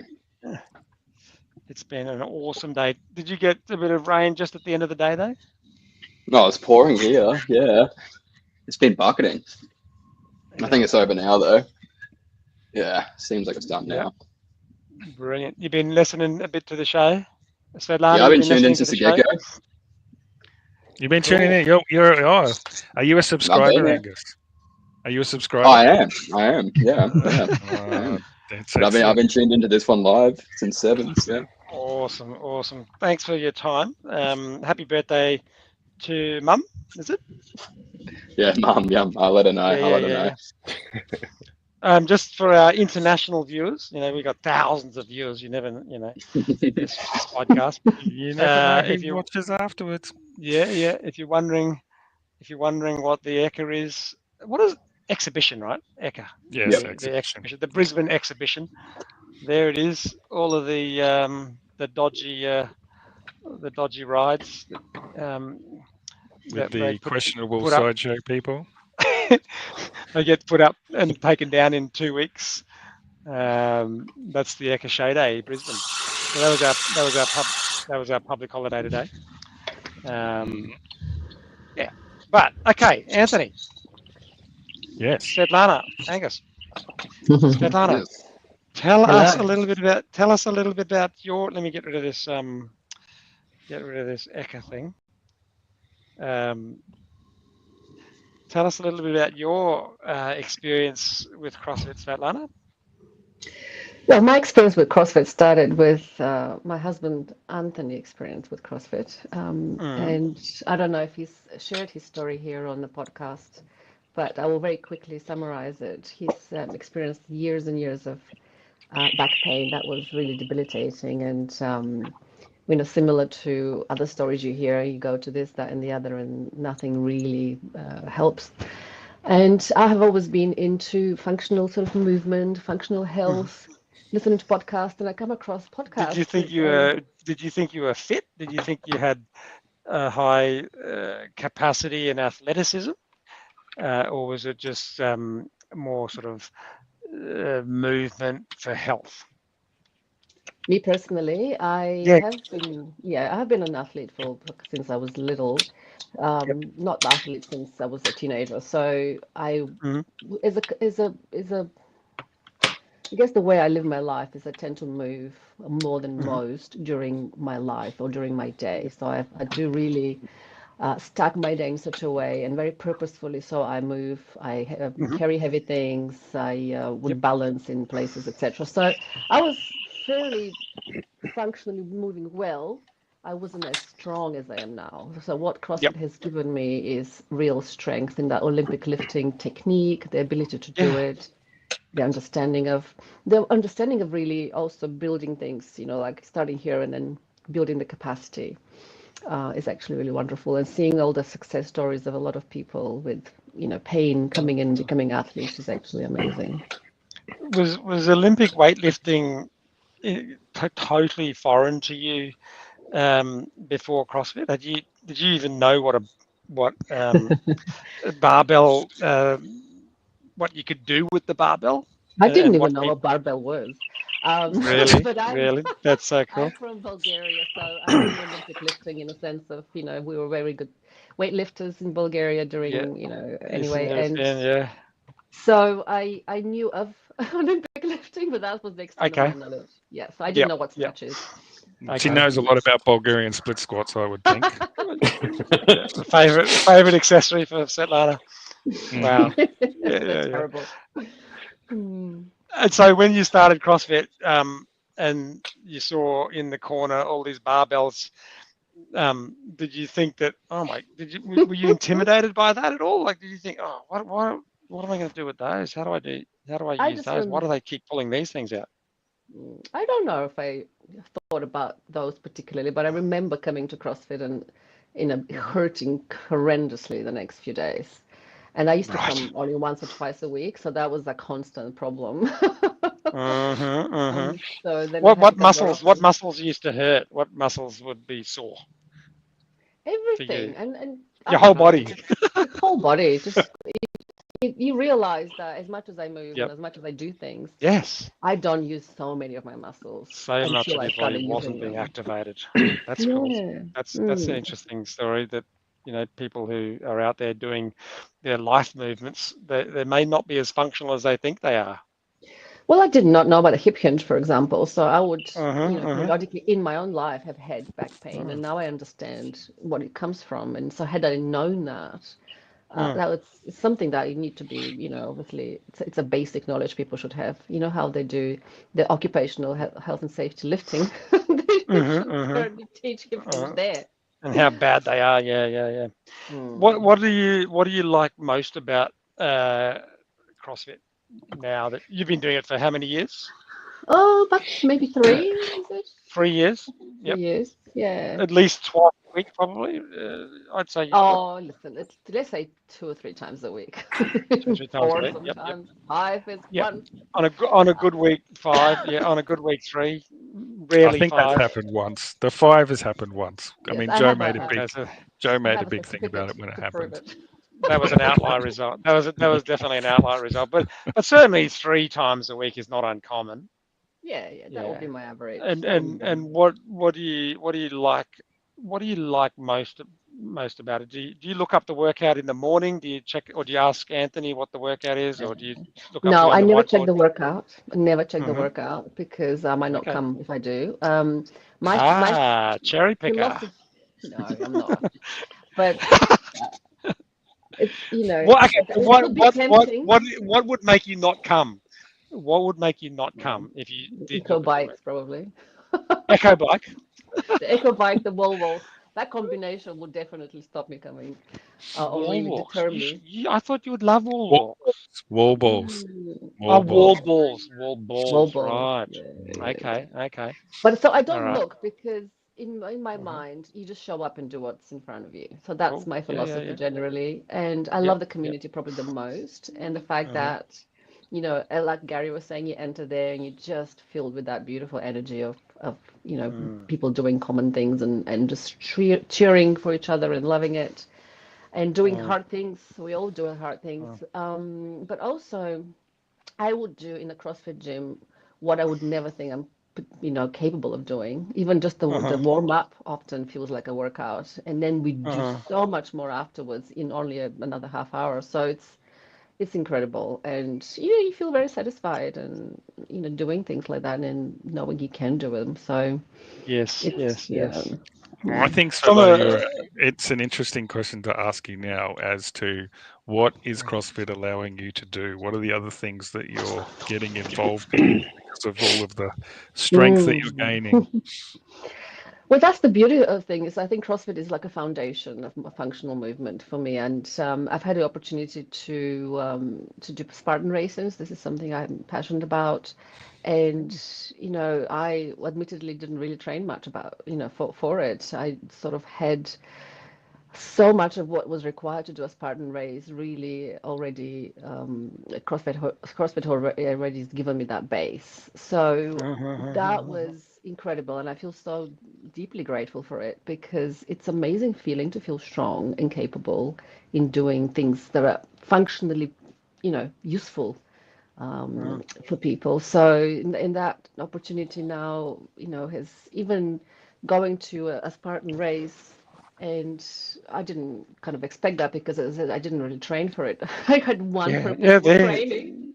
It's been an awesome day. Did you get a bit of rain just at the end of the day, though? No, it's pouring here. Yeah, it's been bucketing. I think it's over now, though. Yeah, seems like it's done now. Brilliant. You've been listening a bit to the show, Svetlana? Yeah, I've been tuned into the get-go. You've been tuning in. Are you a subscriber, Angus? Are you a subscriber? I am. Yeah. But I've been tuned into this one live since 7. Yeah. Awesome. Thanks for your time. Happy birthday to Mum, is it? Yeah, Mum. Yeah, I'll let her know. I'll let her know. Just for our international viewers, we got thousands of viewers. You never, this podcast. You never know who watches afterwards. Yeah. If you're wondering what the Eka is, what is exhibition, right? Eka. Yes, the exhibition, the Brisbane exhibition. There it is. All of the dodgy rides. With the questionable sideshow people. They get put up and taken down in 2 weeks. That's the Eka Show Day, Brisbane. So that was our public holiday today. Yeah, but okay, Anthony. Yes. Svetlana, Angus. Svetlana, yes. Tell us a little bit about your. Let me get rid of this. Eka thing. tell us a little bit about your experience with CrossFit, Svetlana. Well, my experience with CrossFit started with my husband Anthony experience with CrossFit. And I don't know if he's shared his story here on the podcast, but I will very quickly summarize it. He's experienced years and years of back pain that was really debilitating, and similar to other stories you hear, you go to this, that, and the other, and nothing really helps. And I have always been into functional sort of movement, functional health, listening to podcasts, and I come across podcasts. Did you think you were fit? Did you think you had a high capacity and athleticism, or was it just more sort of movement for health? Me personally, I have been an athlete since I was little. Not athlete since I was a teenager. So I I guess the way I live my life is I tend to move more than most during my life or during my day. So I do really stack my day in such a way, and very purposefully. So I move, I carry heavy things, I would balance in places, etc. So I was fairly functionally moving well. I wasn't as strong as I am now. So what CrossFit has given me is real strength in that Olympic lifting technique, the ability to do it. The understanding of really also building things, like starting here and then building the capacity is actually really wonderful. And seeing all the success stories of a lot of people with, pain coming in and becoming athletes is actually amazing. Was Olympic weightlifting totally foreign to you before CrossFit? Did you even know what barbell? What you could do with the barbell? I didn't even know what barbell was. Really? But Really? That's so cool. I'm from Bulgaria, so I'm in Olympic lifting in a sense of, we were very good weightlifters in Bulgaria during, anyway. And so I knew of Olympic lifting, but that was the extent of my knowledge. Yeah, so I didn't know what snatches. She knows a lot about Bulgarian split squats, I would think. Favorite accessory for Svetlana. Wow. Terrible. And so when you started CrossFit and you saw in the corner all these barbells, did you think that, were you intimidated by that at all? Like, did you think, what am I going to do with those? How do I use those? Why do they keep pulling these things out? I don't know if I thought about those particularly, but I remember coming to CrossFit and hurting horrendously the next few days. And I used to come only once or twice a week, so that was a constant problem. So then what muscles used to hurt? What muscles would be sore? Everything, and your whole body. Your whole body. Just you realize that as much as I move and as much as I do things, I don't use so many of my muscles. So much of your body wasn't being activated. That's cool. That's an interesting story that. People who are out there doing their life movements, they may not be as functional as they think they are. Well, I did not know about a hip hinge, for example. So I would, periodically in my own life have had back pain, and now I understand what it comes from. And so had I known that, that was something that you need to be, obviously, it's a basic knowledge people should have. How they do the occupational health and safety lifting. They should teach hip hinge there. And how bad they are, yeah. What do you like most about CrossFit now that you've been doing it for how many years? Oh, about maybe 3 years. 3 years. 3 years, yeah. At least twice a week, probably. I'd say. Listen, let's say 2 or 3 times a week. 2 or 3 times a week. Sometimes 5 is one. On a good week, 5. Yeah, on a good week, 3. Rarely 5. I think that's happened once. The 5 has happened once. Yes, I mean, Joe made a big thing about it when it happened. That was an outlier result. That was definitely an outlier result. But certainly 3 times a week is not uncommon. Yeah, that would be my average. And what do you like? What do you like most about it? Do you look up the workout in the morning? Do you check, or do you ask Anthony what the workout is, or do you look up? No, I never check the workout. I never check the workout because I might not come if I do. Cherry picker. No, I'm not. But it's what would make you not come? What would make you not come if you did eco look at the bikes probably. Echo bike? The eco bike, the wall walks. That combination would definitely stop me coming, or Wall really walks. deter me. I thought you would love wall walks. Wall balls. Wall balls. balls. Wall balls, Right. yeah. Okay. But so I All don't right. look because in my mind, you just show up and do what's in front of you. So that's Cool. my philosophy Yeah. generally. And I love the community probably the most. And the fact that, like Gary was saying, you enter there and you're just filled with that beautiful energy of people doing common things and just cheering for each other and loving it and doing hard things. We all do hard things. But also, I would do in a CrossFit gym what I would never think I'm capable of doing. Even just the warm up often feels like a workout, and then we do so much more afterwards in only another half hour. So it's incredible, and you feel very satisfied and doing things like that and knowing you can do them. So yes. I think, Svetlana, it's an interesting question to ask you now as to what is CrossFit allowing you to do? What are the other things that you're getting involved in because of all of the strength that you're gaining? Well, that's the beauty of things. I think CrossFit is like a foundation of a functional movement for me, and I've had the opportunity to do Spartan races. This is something I'm passionate about, and I admittedly didn't really train much about for it. I sort of had so much of what was required to do a Spartan race really already CrossFit already has given me that base. So that was incredible, and I feel so deeply grateful for it because it's amazing feeling to feel strong and capable in doing things that are functionally, useful for people. So in that opportunity now, has even going to a Spartan race. And I didn't kind of expect that because as I said, I didn't really train for it. I had one purposeful training.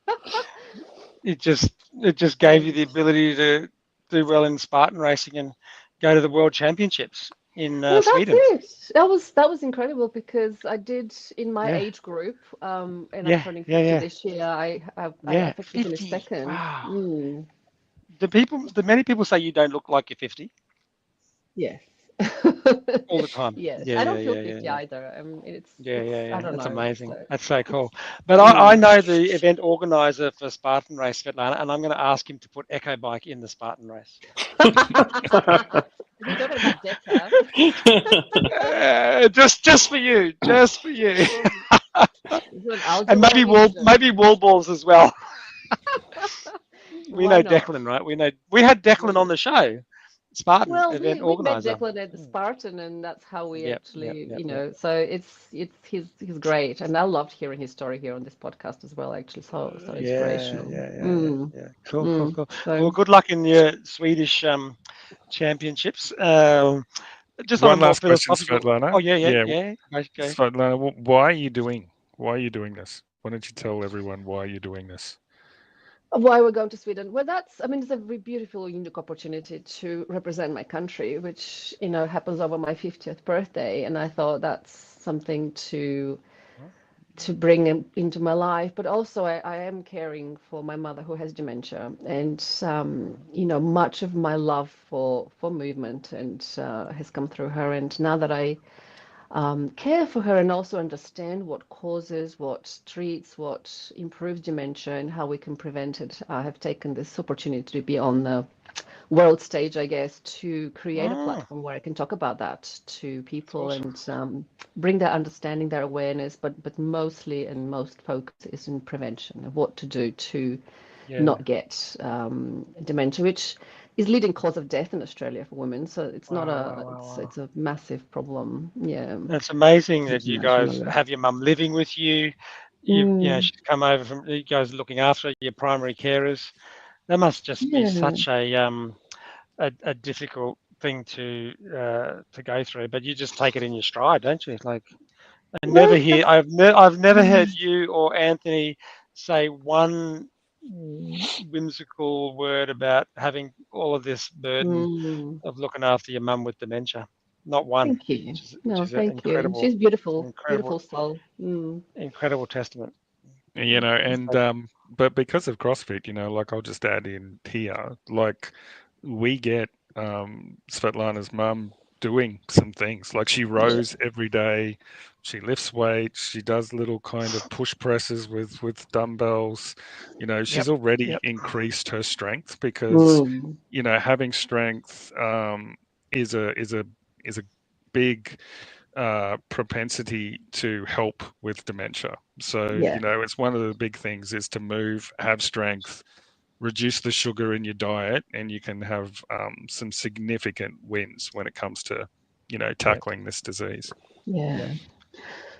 It just gave you the ability to do well in Spartan racing and go to the World Championships in Sweden. That's it. That was incredible because I did in my age group, and I'm turning 50 this year. I effectively finished second. Wow. Do many people say you don't look like you're 50? Yes. All the time. Yes. I don't feel 50 either. I don't That's know. amazing. So That's so cool. But I know the event organizer for Spartan Race, Svetlana, and I'm going to ask him to put Echo Bike in the Spartan Race. Are you talking about Deca? Just for you. Just for you. And maybe wall balls as well. We know Declan, right? We had Declan on the show. Spartan event organizer. We met Declan at the Spartan, and that's how we actually, So he's great, and I loved hearing his story here on this podcast as well. Actually, so inspirational. Yeah. Cool. Well, good luck in your Swedish championships. Just one on a more last question, philosophical. Svetlana. Oh yeah. Okay. Svetlana, why are you doing this? Why don't you tell everyone why you're doing this? Why we're going to Sweden? Well, it's a very beautiful, unique opportunity to represent my country, which, happens over my 50th birthday. And I thought that's something to bring into my life. But also I am caring for my mother who has dementia. And, much of my love for movement and has come through her. And now that I care for her and also understand what causes, what treats, what improves dementia, and how we can prevent it. I have taken this opportunity to be on the world stage, I guess, to create a platform where I can talk about that to people and bring their understanding, their awareness, but mostly and most focus is in prevention of what to do to not get dementia, which is leading cause of death in Australia for women. So it's it's a massive problem. Yeah. It's amazing that you guys have your mum living with you. She's come over from you guys looking after your primary carers. That must just be such a difficult thing to go through. But you just take it in your stride, don't you? Like I've never heard you or Anthony say one whimsical word about having all of this burden of looking after your mum with dementia. not one. Thank you. Which is an thank you. incredible, She's beautiful, incredible, beautiful soul. incredible testament. You know, and but because of CrossFit, you know, like I'll just add in here, like we get Svetlana's mum doing some things. Like she rows every day, she lifts weights, she does little kind of push presses with dumbbells. You know, she's already increased her strength because you know, having strength is a big propensity to help with dementia. So, you know, it's one of the big things is to move, have strength, reduce the sugar in your diet, and you can have some significant wins when it comes to, you know, tackling this disease. Yeah.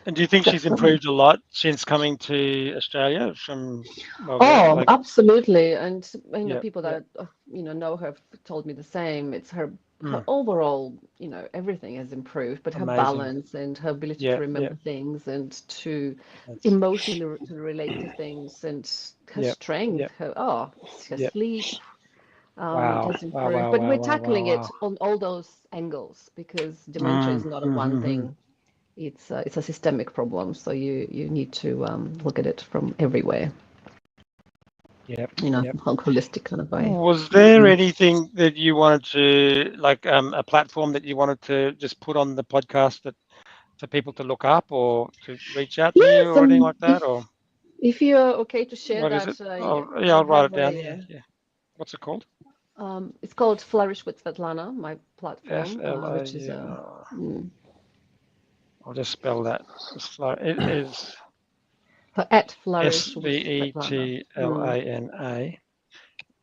And do you think she's improved a lot since coming to Australia from? Well, absolutely. And you know, people that you know her have told me the same. It's her overall, you know, everything has improved, but her balance and her ability to remember things and to emotionally to relate to things and her strength, her sleep has improved. But we're tackling it on all those angles because dementia is not a one thing. It's a systemic problem, so you need to look at it from everywhere. You know, holistic kind of way. Was there anything that you wanted to, like a platform that you wanted to just put on the podcast that for people to look up or to reach out to you or anything like that? Or if you're okay to share what that, is it? I'll write it down. Yeah. What's it called? It's called Flourish with Svetlana, my platform, which is I'll just spell that. It is at Flourish SVETLANA.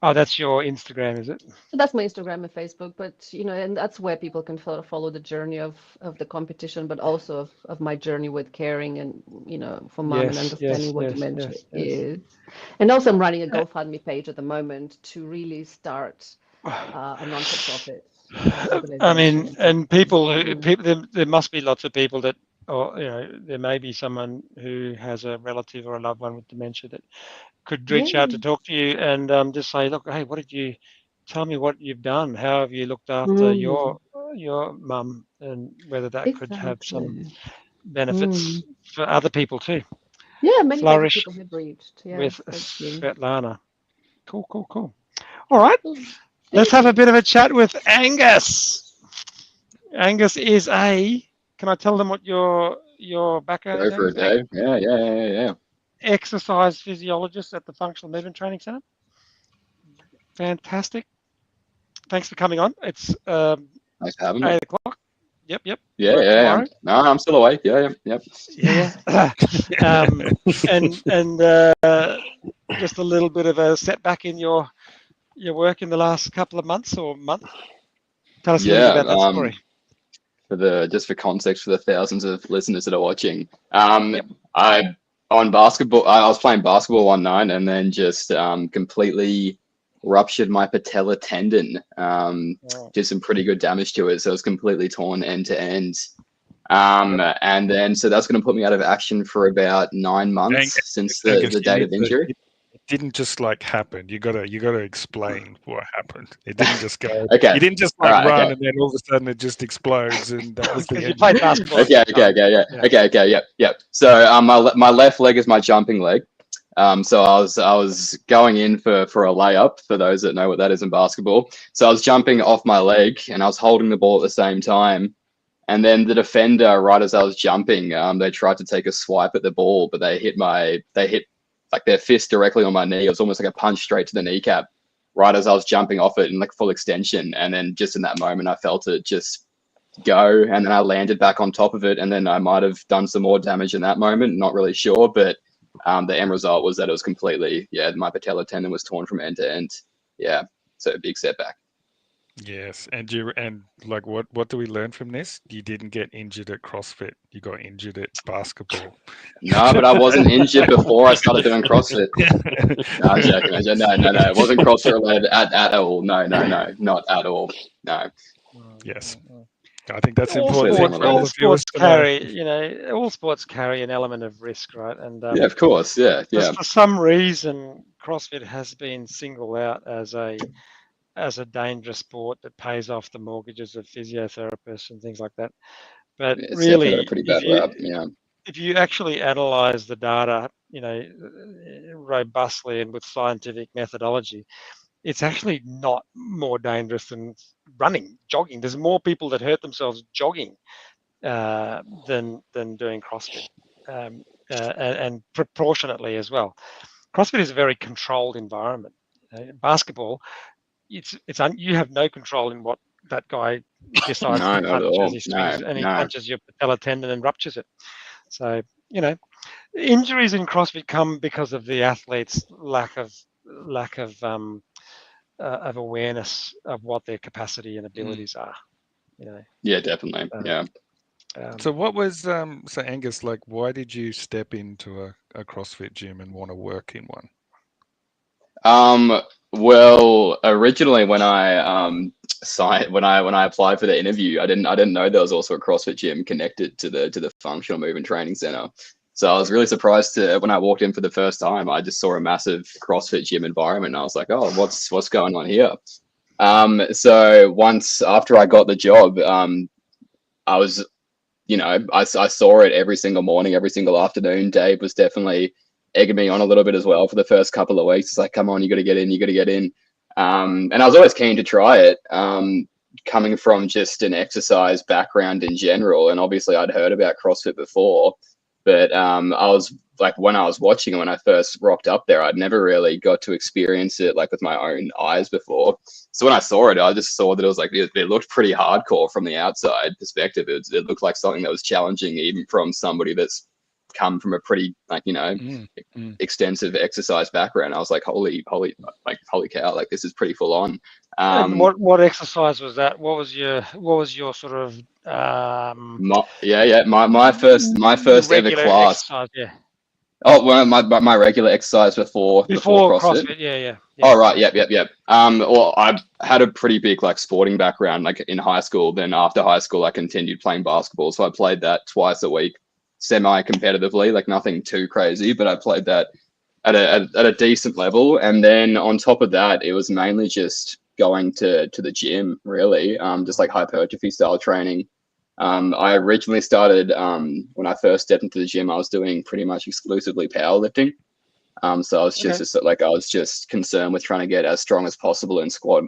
Oh, that's your Instagram, is it? So that's my Instagram and Facebook, but you know, and that's where people can follow the journey of the competition, but also of my journey with caring and you know, for mom and understanding what dementia is. And also, I'm running a GoFundMe page at the moment to really start a non-for-profit. I mean, and there must be lots of people that, or you know, there may be someone who has a relative or a loved one with dementia that could reach out to talk to you and just say, look, hey, what did you tell me? What you've done? How have you looked after your mum, and whether that could have some benefits for other people too. Yeah, many Flourish people have reached. with Svetlana. Cool. All right. Let's have a bit of a chat with Angus. Angus is can I tell them what your background is? Go for it, Dave. Yeah. Exercise physiologist at the Functional Movement Training Centre. Fantastic. Thanks for coming on. It's nice having me. 8 o'clock. Yep. Yeah. No, I'm still awake. Yep. Yeah. and just a little bit of a setback in your work in the last couple of months or month. Tell us a little bit about that story. For context for the thousands of listeners that are watching, I was playing basketball one night and then just completely ruptured my patella tendon. Did some pretty good damage to it, so it was completely torn end to end. And then so that's going to put me out of action for about 9 months since the date of injury. It didn't just like happen. You gotta explain what happened. It didn't just go. Okay. You didn't just run and then all of a sudden it just explodes and that was the end. You played basketball. Okay. Yep. So my left leg is my jumping leg. So I was going in for a layup, for those that know what that is in basketball. So I was jumping off my leg and I was holding the ball at the same time. And then the defender, right as I was jumping, they tried to take a swipe at the ball, but they hit like their fist directly on my knee. It was almost like a punch straight to the kneecap, right as I was jumping off it in like full extension. And then just in that moment, I felt it just go, and then I landed back on top of it. And then I might have done some more damage in that moment, not really sure. But the end result was that it was completely, my patella tendon was torn from end to end. Yeah, so a big setback. Yes, and like what do we learn from this? You didn't get injured at CrossFit. You got injured at basketball. No, but I wasn't injured before I started doing CrossFit. No, I'm joking. No. It wasn't CrossFit related at all. No, not at all. No. Yes. I think that's important. All sports carry an element of risk, right? And yeah, of course, yeah. For some reason, CrossFit has been singled out as a as a dangerous sport that pays off the mortgages of physiotherapists and things like that. But It's definitely got a really, pretty bad rap. Yeah. if you actually analyze the data, robustly and with scientific methodology, it's actually not more dangerous than running, jogging. There's more people that hurt themselves jogging than doing CrossFit, and proportionately as well. CrossFit is a very controlled environment. Basketball, you have no control in what that guy decides No, to not at punch as all. he swings No, and he no. punches your patella tendon and ruptures it. So injuries in CrossFit come because of the athlete's lack of awareness of what their capacity and abilities are. Yeah, definitely. Yeah. So what was so Angus, like, why did you step into a CrossFit gym and want to work in one? Well, originally when I when I applied for the interview, I didn't know there was also a CrossFit gym connected to the functional movement training center. So I was really surprised when I walked in for the first time. I just saw a massive CrossFit gym environment, and I was like, "Oh, what's going on here?" So once after I got the job, I was, I saw it every single morning, every single afternoon. Dave was definitely egging me on a little bit as well for the first couple of weeks. It's like, come on, you got to get in, you got to get in. And I was always keen to try it, coming from just an exercise background in general. And obviously I'd heard about CrossFit before, but I was like, when I was watching it, when I first rocked up there, I'd never really got to experience it like with my own eyes before. So when I saw it, I just saw that it was like, it looked pretty hardcore from the outside perspective. It looked like something that was challenging even from somebody that's come from a pretty extensive exercise background. I was like, holy cow, like this is pretty full on. And what exercise was that? What was your sort of my first ever class exercise, yeah. Oh, well, my regular exercise before CrossFit. Yeah. Oh, right. Yep. Well, I had a pretty big like sporting background, like in high school. Then after high school, I continued playing basketball. So I played that twice a week, semi-competitively, like nothing too crazy, but I played that at a decent level. And then on top of that, it was mainly just going to the gym, really, just like hypertrophy style training. I originally started when I first stepped into the gym, I was doing pretty much exclusively powerlifting. So I was just concerned with trying to get as strong as possible in squat,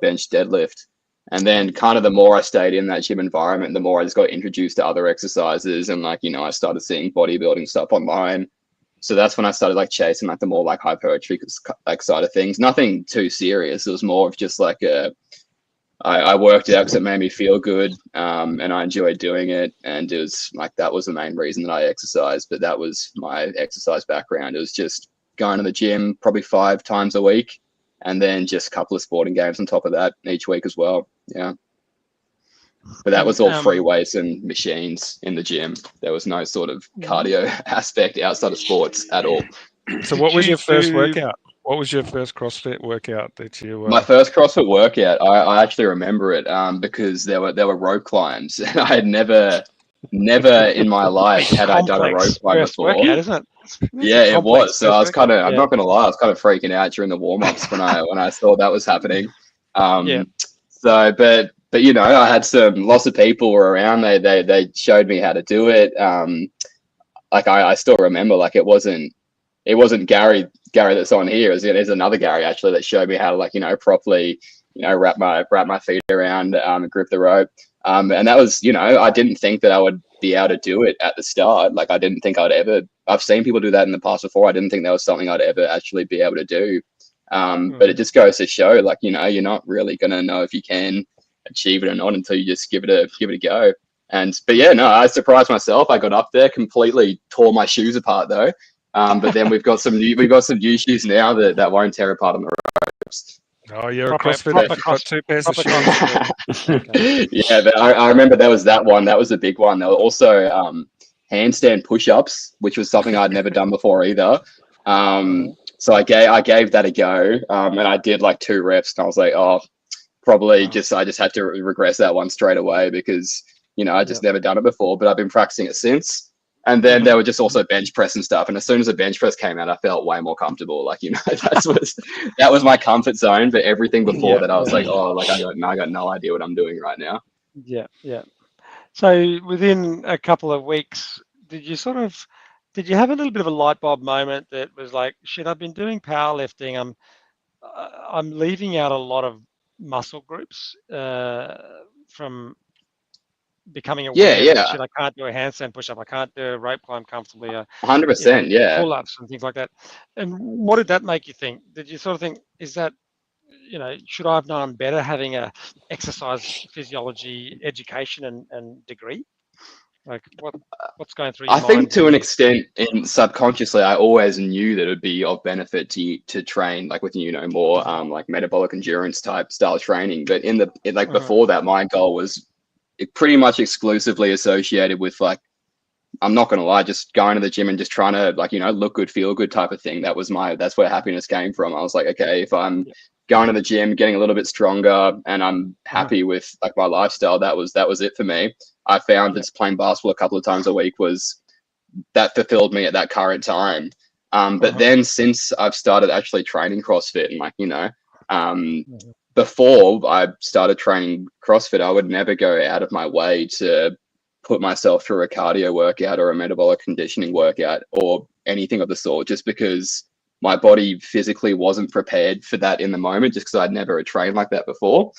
bench, deadlift. And then kind of the more I stayed in that gym environment, the more I just got introduced to other exercises, and I started seeing bodybuilding stuff online. So that's when I started like chasing like the more like hypertrophy like side of things. Nothing too serious. It was more of just like I worked out because it made me feel good, and I enjoyed doing it. And it was like, that was the main reason that I exercised. But that was my exercise background. It was just going to the gym probably 5 times a week, and then just a couple of sporting games on top of that each week as well. Yeah. But that was all free weights and machines in the gym. There was no sort of cardio aspect outside of sports at all. So what was your first workout? What was your first CrossFit workout that you? My first CrossFit workout, I actually remember it because there were rope climbs, and I had never in my life had I done a rope climb before. Workout, isn't it? Yeah, it was. So I was kind of, I'm not gonna lie, I was kind of freaking out during the warm-ups when I saw that was happening. So, but I had lots of people were around. They showed me how to do it. Like I still remember, like it wasn't Gary that's on here. There's another Gary actually that showed me how to properly wrap my feet around and grip the rope. And that was I didn't think that I would be able to do it at the start. Like I didn't think I've seen people do that in the past before. I didn't think that was something I'd ever actually be able to do. But it just goes to show, like, you're not really gonna know if you can achieve it or not until you just give it a go. But yeah, no, I surprised myself. I got up there, completely tore my shoes apart though. But then we've got some new shoes now that won't tear apart on the ropes. Oh, you're a CrossFit. You've got 2 pairs of shoes. Yeah, but I remember there was that one. That was a big one. There were also handstand push-ups, which was something I'd never done before either. So I gave that a go, and I did like 2 reps, and I was like, oh, probably I just had to regress that one straight away because I just never done it before. But I've been practicing it since. And then there were just also bench press and stuff. And as soon as the bench press came out, I felt way more comfortable. Like, that was my comfort zone. But everything before that, I was like, oh, like I got no idea what I'm doing right now. Yeah. So within a couple of weeks, did you have a little bit of a light bulb moment that was like, shit, I've been doing powerlifting. I'm leaving out a lot of muscle groups from becoming aware that shit, I can't do a handstand push-up, I can't do a rope climb comfortably, 100%, yeah, pull-ups and things like that. And what did that make you think? Did you sort of think, is that, should I have known better having a exercise physiology education and degree? Like what's going through your mind? I think to an extent, subconsciously, I always knew that it would be of benefit to train like with more like metabolic endurance type style training. But before that, my goal was pretty much exclusively associated with like, I'm not gonna lie, just going to the gym and just trying to like look good, feel good type of thing. That's where happiness came from. I was like, okay, if I'm going to the gym, getting a little bit stronger, and I'm happy with like my lifestyle, that was it for me. I found that playing basketball a couple of times a week that fulfilled me at that current time. But then since I've started actually training CrossFit and like, before I started training CrossFit, I would never go out of my way to put myself through a cardio workout or a metabolic conditioning workout or anything of the sort, just because my body physically wasn't prepared for that in the moment, just because I'd never trained like that before.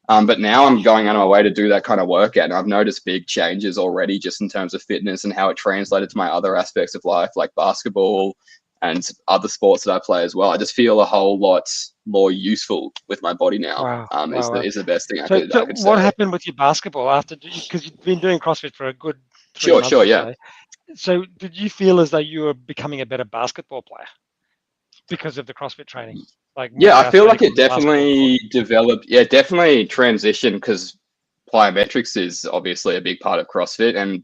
But now I'm going out of my way to do that kind of workout, and I've noticed big changes already just in terms of fitness and how it translated to my other aspects of life, like basketball and other sports that I play as well. I just feel a whole lot more useful with my body now. Is the best thing I could say. What happened with your basketball after, because you've been doing CrossFit for a good 3 months? Sure, yeah. So did you feel as though you were becoming a better basketball player because of the CrossFit training? I feel like it definitely developed. Yeah, definitely transitioned, because plyometrics is obviously a big part of CrossFit, and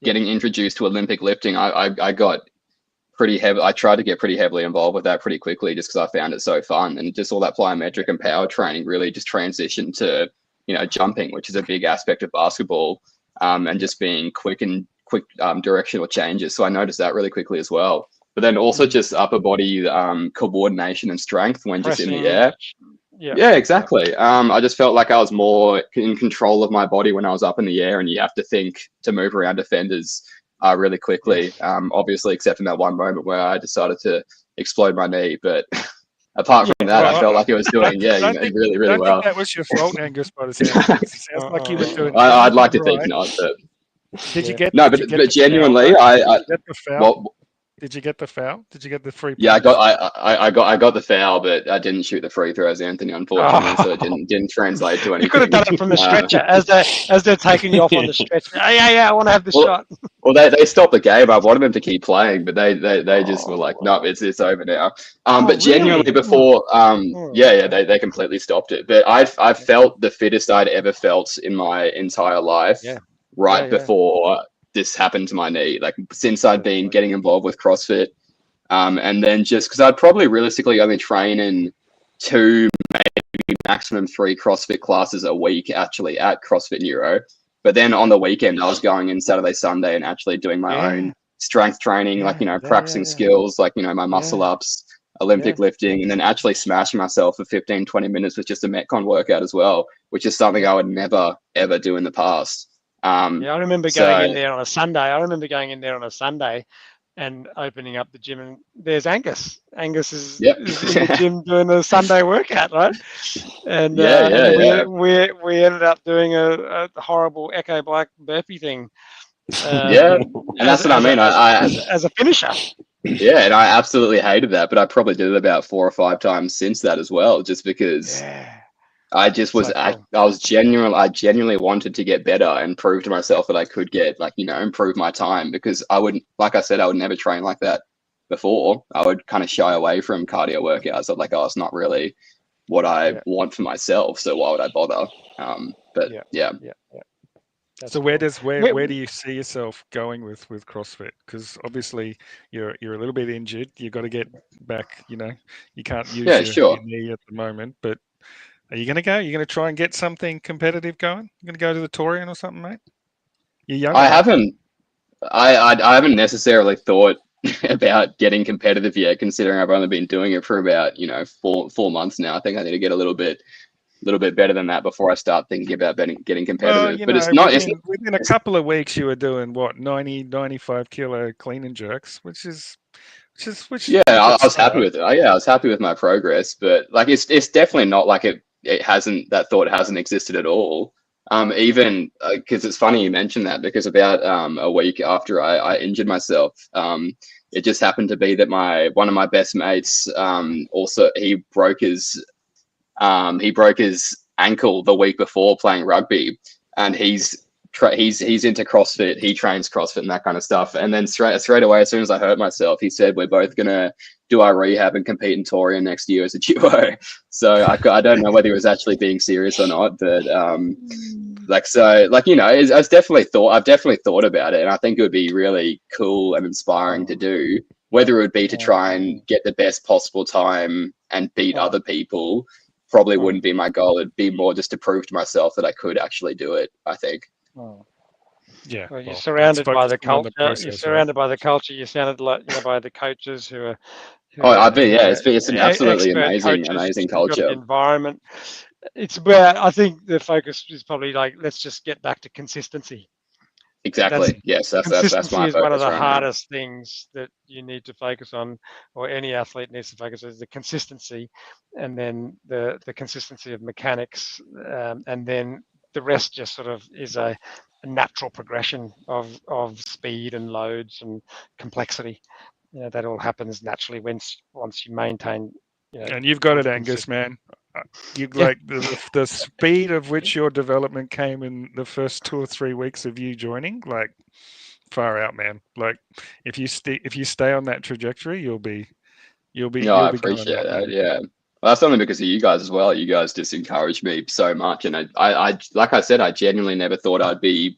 getting introduced to Olympic lifting, I got pretty heavy. I tried to get pretty heavily involved with that pretty quickly, just because I found it so fun, and just all that plyometric and power training really just transitioned to jumping, which is a big aspect of basketball, and just being quick directional changes. So I noticed that really quickly as well. But then also just upper body coordination and strength when just in the air. Yeah, exactly. I just felt like I was more in control of my body when I was up in the air, and you have to think to move around defenders really quickly. Obviously, except in that one moment where I decided to explode my knee. But apart from that, I felt like I was doing really, really well. I think that was your fault, Angus, by the sound of it. It sounds like you were doing I'd like to think not, but... Did you get? No, but genuinely, Did you get the foul? Did you get the free? Yeah, I got the foul, but I didn't shoot the free throws, Anthony, unfortunately. So it didn't translate to anything. You could have done it from the stretcher as they're taking you off on the stretcher. Yeah, I want to have the shot. Well, they stopped the game. I wanted them to keep playing, but they just were like, no, it's over now. But genuinely, before, they completely stopped it. But I felt the fittest I'd ever felt in my entire life. Before this happened to my knee, like since I'd been getting involved with CrossFit, and then just because I'd probably realistically only train in 2, maybe maximum 3 CrossFit classes a week actually at CrossFit Neuro, but then on the weekend I was going in Saturday, Sunday and actually doing my own strength training, practicing skills, like my muscle ups, Olympic lifting, and then actually smashing myself for 15-20 minutes with just a Metcon workout as well, which is something I would never ever do in the past. I remember going in there on a Sunday. And opening up the gym, and there's Angus. Angus is in the gym doing a Sunday workout, right? And we ended up doing a horrible Echo Black burpee thing. And that's what I mean. As a finisher. Yeah, and I absolutely hated that, but I probably did it about 4 or 5 times since that as well, just because. I just was, I genuinely wanted to get better and prove to myself that I could get, improve my time, because I would never train like that before. I would kind of shy away from cardio workouts. I'm like, it's not really what I want for myself, so why would I bother? So where do you see yourself going with CrossFit? Because obviously you're a little bit injured. You've got to get back. You can't use your knee at the moment, but. Are you going to go? You're going to try and get something competitive going? You're going to go to the Torian or something, mate? You're young. I haven't I haven't necessarily thought about getting competitive yet, considering I've only been doing it for about 4 months now. I think I need to get a little bit better than that before I start thinking about getting competitive. Well, but it's not. Within a couple of weeks, you were doing what 90, 95 kilo clean and jerks, which Yeah, I was happy start. with it. Yeah, I was happy with my progress, but like it's definitely not like it hasn't, that thought hasn't existed at all. Even because it's funny you mentioned that, because about a week after I injured myself, it just happened to be that one of my best mates also he broke his ankle the week before playing rugby, and he's into CrossFit. He trains CrossFit and that kind of stuff. And then straight away, as soon as I hurt myself, he said we're both gonna do our rehab and compete in Torian next year as a duo. So I don't know whether he was actually being serious or not, but I've definitely thought about it, and I think it would be really cool and inspiring to do. Whether it would be to try and get the best possible time and beat other people, probably wouldn't be my goal. It'd be more just to prove to myself that I could actually do it, I think. Yeah. Well, you're surrounded by the culture. You're surrounded by the culture. You're surrounded by the coaches who are. It's an absolutely amazing culture. The environment. It's where I think the focus is probably like, let's just get back to consistency. Exactly. Yes, that's my focus. Consistency is one of the hardest things that you need to focus on, or any athlete needs to focus on, is the consistency, and then the consistency of mechanics, and then the rest just sort of is a natural progression of speed and loads and complexity. That all happens naturally once you maintain. And you've got it, Angus, man. You like the speed of which your development came in the first 2 or 3 weeks of you joining, like far out, man. Like if you stay on that trajectory, you'll be. No, I appreciate that. Yeah, well, that's only because of you guys as well. You guys just encouraged me so much, and I like I said, I genuinely never thought I'd be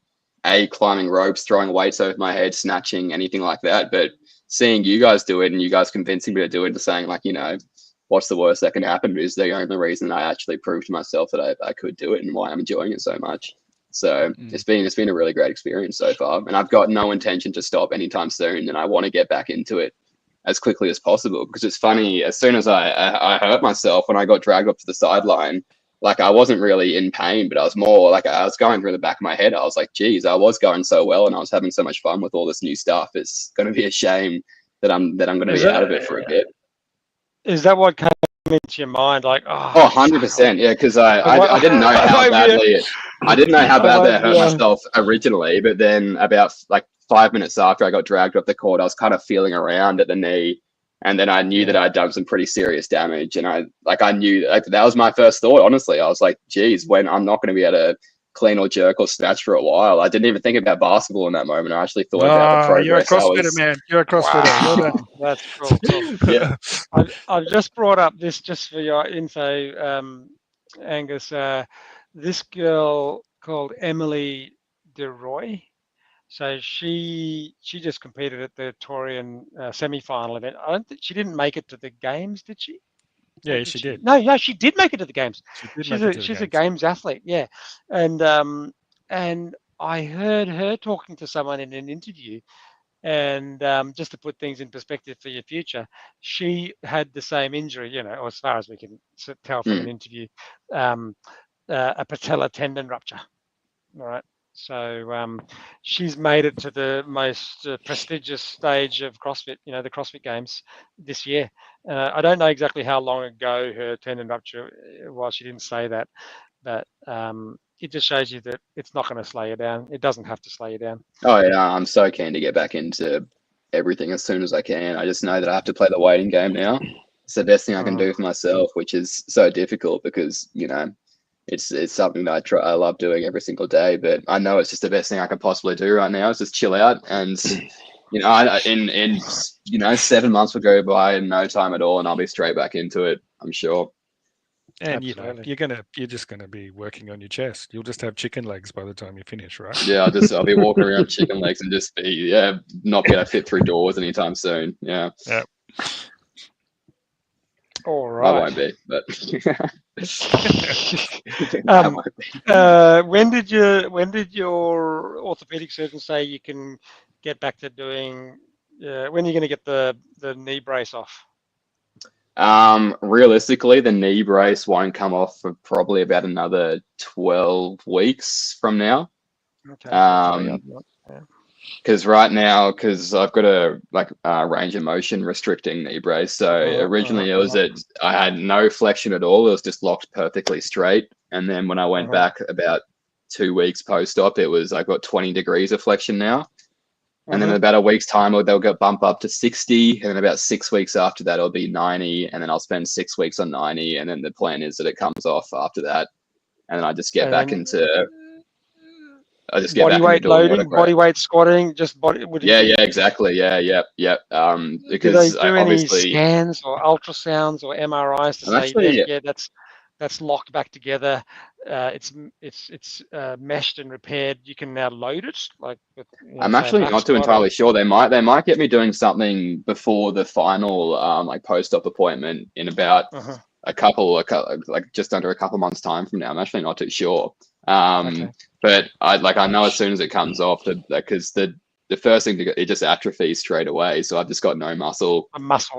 climbing ropes, throwing weights over my head, snatching, anything like that. But seeing you guys do it, and you guys convincing me to do it, and saying like, what's the worst that can happen, is the only reason I actually proved to myself that I could do it, and why I'm enjoying it so much. So it's been a really great experience so far, and I've got no intention to stop anytime soon, and I want to get back into it as quickly as possible. Because it's funny, as soon as I hurt myself when I got dragged up to the sideline, like I wasn't really in pain, but I was more like, I was going through the back of my head. I was like, geez, I was going so well and I was having so much fun with all this new stuff. It's going to be a shame that I'm going to be out of it for a bit. Is that what came into your mind? Like, 100%, yeah, because I didn't know how badly I hurt myself originally, but then about like 5 minutes after I got dragged off the court, I was kind of feeling around at the knee, and then I knew that I'd done some pretty serious damage, and I knew that was my first thought. Honestly, I was like, geez, when I'm not going to be able to clean or jerk or snatch for a while. I didn't even think about basketball in that moment. I actually thought about the progress. You're a CrossFitter, man. You're a CrossFitter. Wow. That's cool. Yeah. I've just brought up this just for your info, Angus. This girl called Emily DeRoy. So she just competed at the Torian semi-final event. I don't think she didn't make it to the games, did she? Yeah, she did. No, she did make it to the games. She's a games athlete, yeah. And I heard her talking to someone in an interview, and just to put things in perspective for your future, she had the same injury, or as far as we can tell from an interview, a patella tendon rupture. All right. So she's made it to the most prestigious stage of CrossFit, the CrossFit Games this year. I don't know exactly how long ago her tendon rupture was. She didn't say that, but it just shows you that it's not going to slow you down. It doesn't have to slow you down. Oh yeah, I'm so keen to get back into everything as soon as I can. I just know that I have to play the waiting game now. It's the best thing I can do for myself, which is so difficult because it's something that I love doing every single day, but I know it's just the best thing I can possibly do right now is just chill out. And, in 7 months will go by in no time at all, and I'll be straight back into it, I'm sure. And you're just gonna be working on your chest. You'll just have chicken legs by the time you finish, right? Yeah, I'll be walking around chicken legs and just not be able to fit through doors anytime soon. Yeah. Yeah. All right. I won't be, but when did your orthopedic surgeon say you can get back to doing? When are you going to get the knee brace off? Realistically, the knee brace won't come off for probably about another 12 weeks from now. Okay. Because right now, because I've got a range of motion restricting knee brace. So originally it was that I had no flexion at all. It was just locked perfectly straight. And then when I went back about 2 weeks post-op, I've got 20 degrees of flexion now. And then in about a week's time, they'll go bump up to 60. And then about 6 weeks after that, it'll be 90. And then I'll spend 6 weeks on 90. And then the plan is that it comes off after that. And then I just get back into... body weight loading, body weight squatting, just body. Yeah, exactly. Yeah. Because do they do any scans or ultrasounds or MRIs to say that's locked back together? It's meshed and repaired. You can now load it. I'm actually not too entirely sure. They might get me doing something before the final post-op appointment in about just under a couple months time from now. I'm actually not too sure. But I know as soon as it comes off, because the first thing it just atrophies straight away. So I've just got no muscle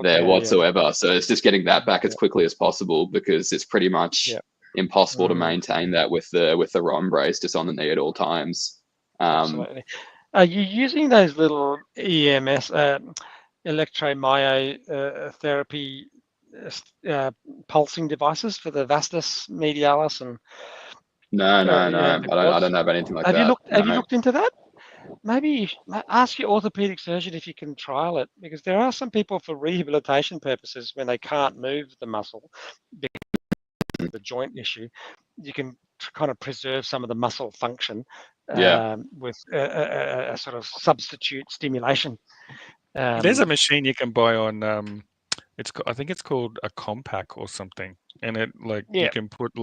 there whatsoever. Yeah. So it's just getting that back as quickly as possible, because it's pretty much impossible to maintain that with the ROM brace just on the knee at all times. Absolutely. Are you using those little EMS electromyotherapy pulsing devices for the vastus medialis and? No. I don't have anything like that. Have you looked into that? Maybe ask your orthopedic surgeon if you can trial it, because there are some people for rehabilitation purposes when they can't move the muscle because of the joint issue, you can kind of preserve some of the muscle function with a sort of substitute stimulation. There's a machine you can buy on. I think it's called a Compact or something, and it you can put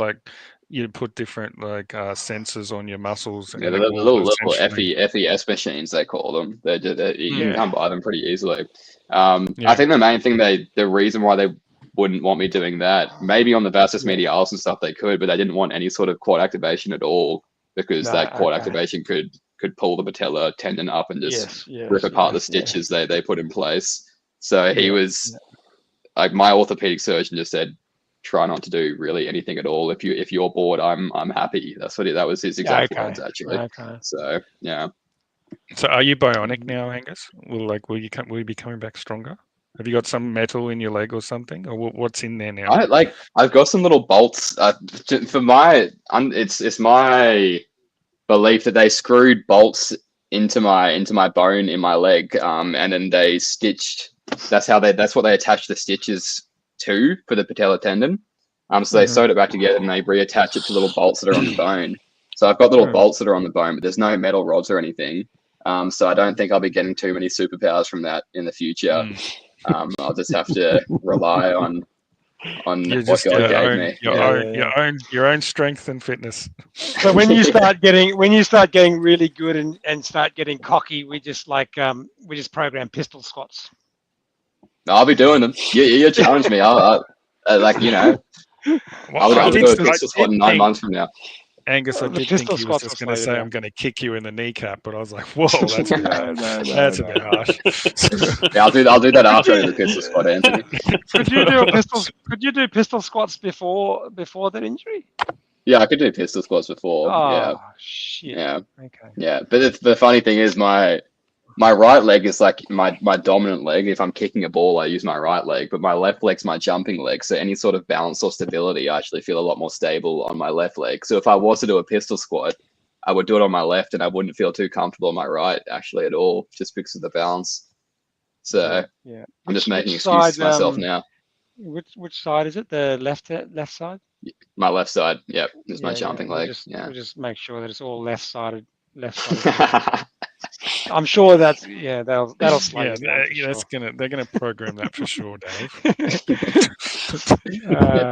different sensors on your muscles. And the little FES machines, they call them. You can come by them pretty easily. I think the main thing the reason why they wouldn't want me doing that, maybe on the vastus medialis and stuff they could, but they didn't want any sort of quad activation at all, because that quad activation could pull the patella tendon up and just rip apart the stitches they put in place. So he was my orthopedic surgeon just said, try not to do really anything at all. If you're bored, I'm happy. That was his exact words, actually. So yeah. So are you bionic now, Angus? Will you be coming back stronger? Have you got some metal in your leg or something, or what's in there now? I've got some little bolts. It's my belief that they screwed bolts into my bone in my leg, and then they stitched. That's what they attached the stitches to for the patella tendon. So they sewed it back together and they reattach it to little bolts that are on the bone. So I've got little bolts that are on the bone, but there's no metal rods or anything. So I don't think I'll be getting too many superpowers from that in the future. I'll just have to rely on what God gave me. Your own strength and fitness. So when you start getting really good and start getting cocky, we just program pistol squats. I'll be doing them. You challenge me. I'll do a pistol squat in 9 months from now. Angus, I did think he was just going to say, I'm going to kick you in the kneecap, but I was like, whoa, that's a bit harsh. Yeah, I'll do that after I do the pistol squat, Anthony. Could you do pistol squats before that injury? Yeah, I could do pistol squats before. Oh, shit. Yeah. Okay. Yeah, but the funny thing is my right leg is like my dominant leg. If I'm kicking a ball, I use my right leg, but my left leg's my jumping leg. So any sort of balance or stability, I actually feel a lot more stable on my left leg. So if I was to do a pistol squat, I would do it on my left and I wouldn't feel too comfortable on my right actually at all, just because of the balance. So I'm just making excuses for myself now. Which side is it? The left side? My left side. Yep. It's my jumping leg. We'll just make sure that it's all left-sided. I'm sure that'll slow you down. They're gonna program that for sure, Dave.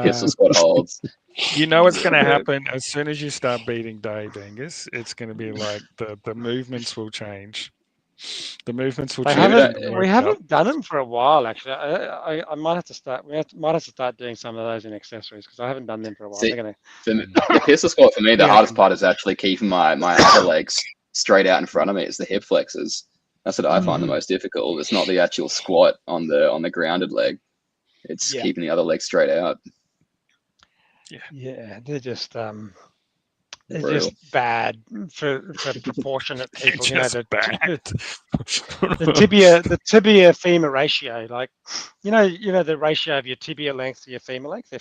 Pistol squat holds. You know what's gonna happen as soon as you start beating Dave, Angus. It's gonna be like the movements will change. The movements will change. We haven't done them for a while, actually. I might have to start. Might have to start doing some of those in accessories, because I haven't done them for a while. The pistol squat for me, the hardest part is actually keeping my upper legs straight out in front of me. It's the hip flexors. That's what I find the most difficult. It's not the actual squat on the grounded leg. It's keeping the other leg straight out. Yeah, they're just they're Brutal. just bad for proportionate people. You know, Just bad. the tibia femur ratio, like you know the ratio of your tibia length to your femur length.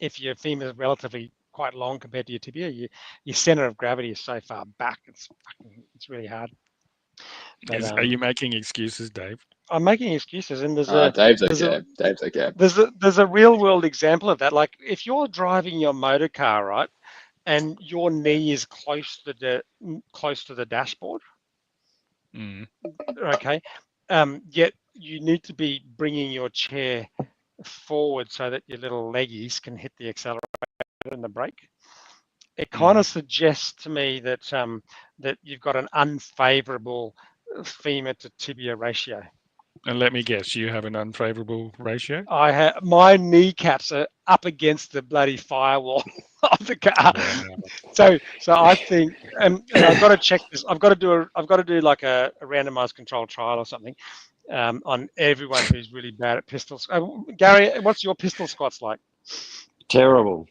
If your femur is relatively quite long compared to your tibia, your center of gravity is so far back. It's really hard. But, Are you making excuses, Dave? I'm making excuses, and Dave's okay. Dave's okay. There's a real world example of that. Like if you're driving your motor car, right, and your knee is close to the dashboard, okay, yet you need to be bringing your chair forward so that your little leggies can hit the accelerator and the brake. It kind of suggests to me that that you've got an unfavorable femur to tibia ratio. And let me guess, you have an unfavorable ratio? I have my kneecaps are up against the bloody firewall of the car. So I think, and I've got to check this. I've got to do like a randomized controlled trial or something on everyone who's really bad at pistols. Gary, what's your pistol squats like? Terrible.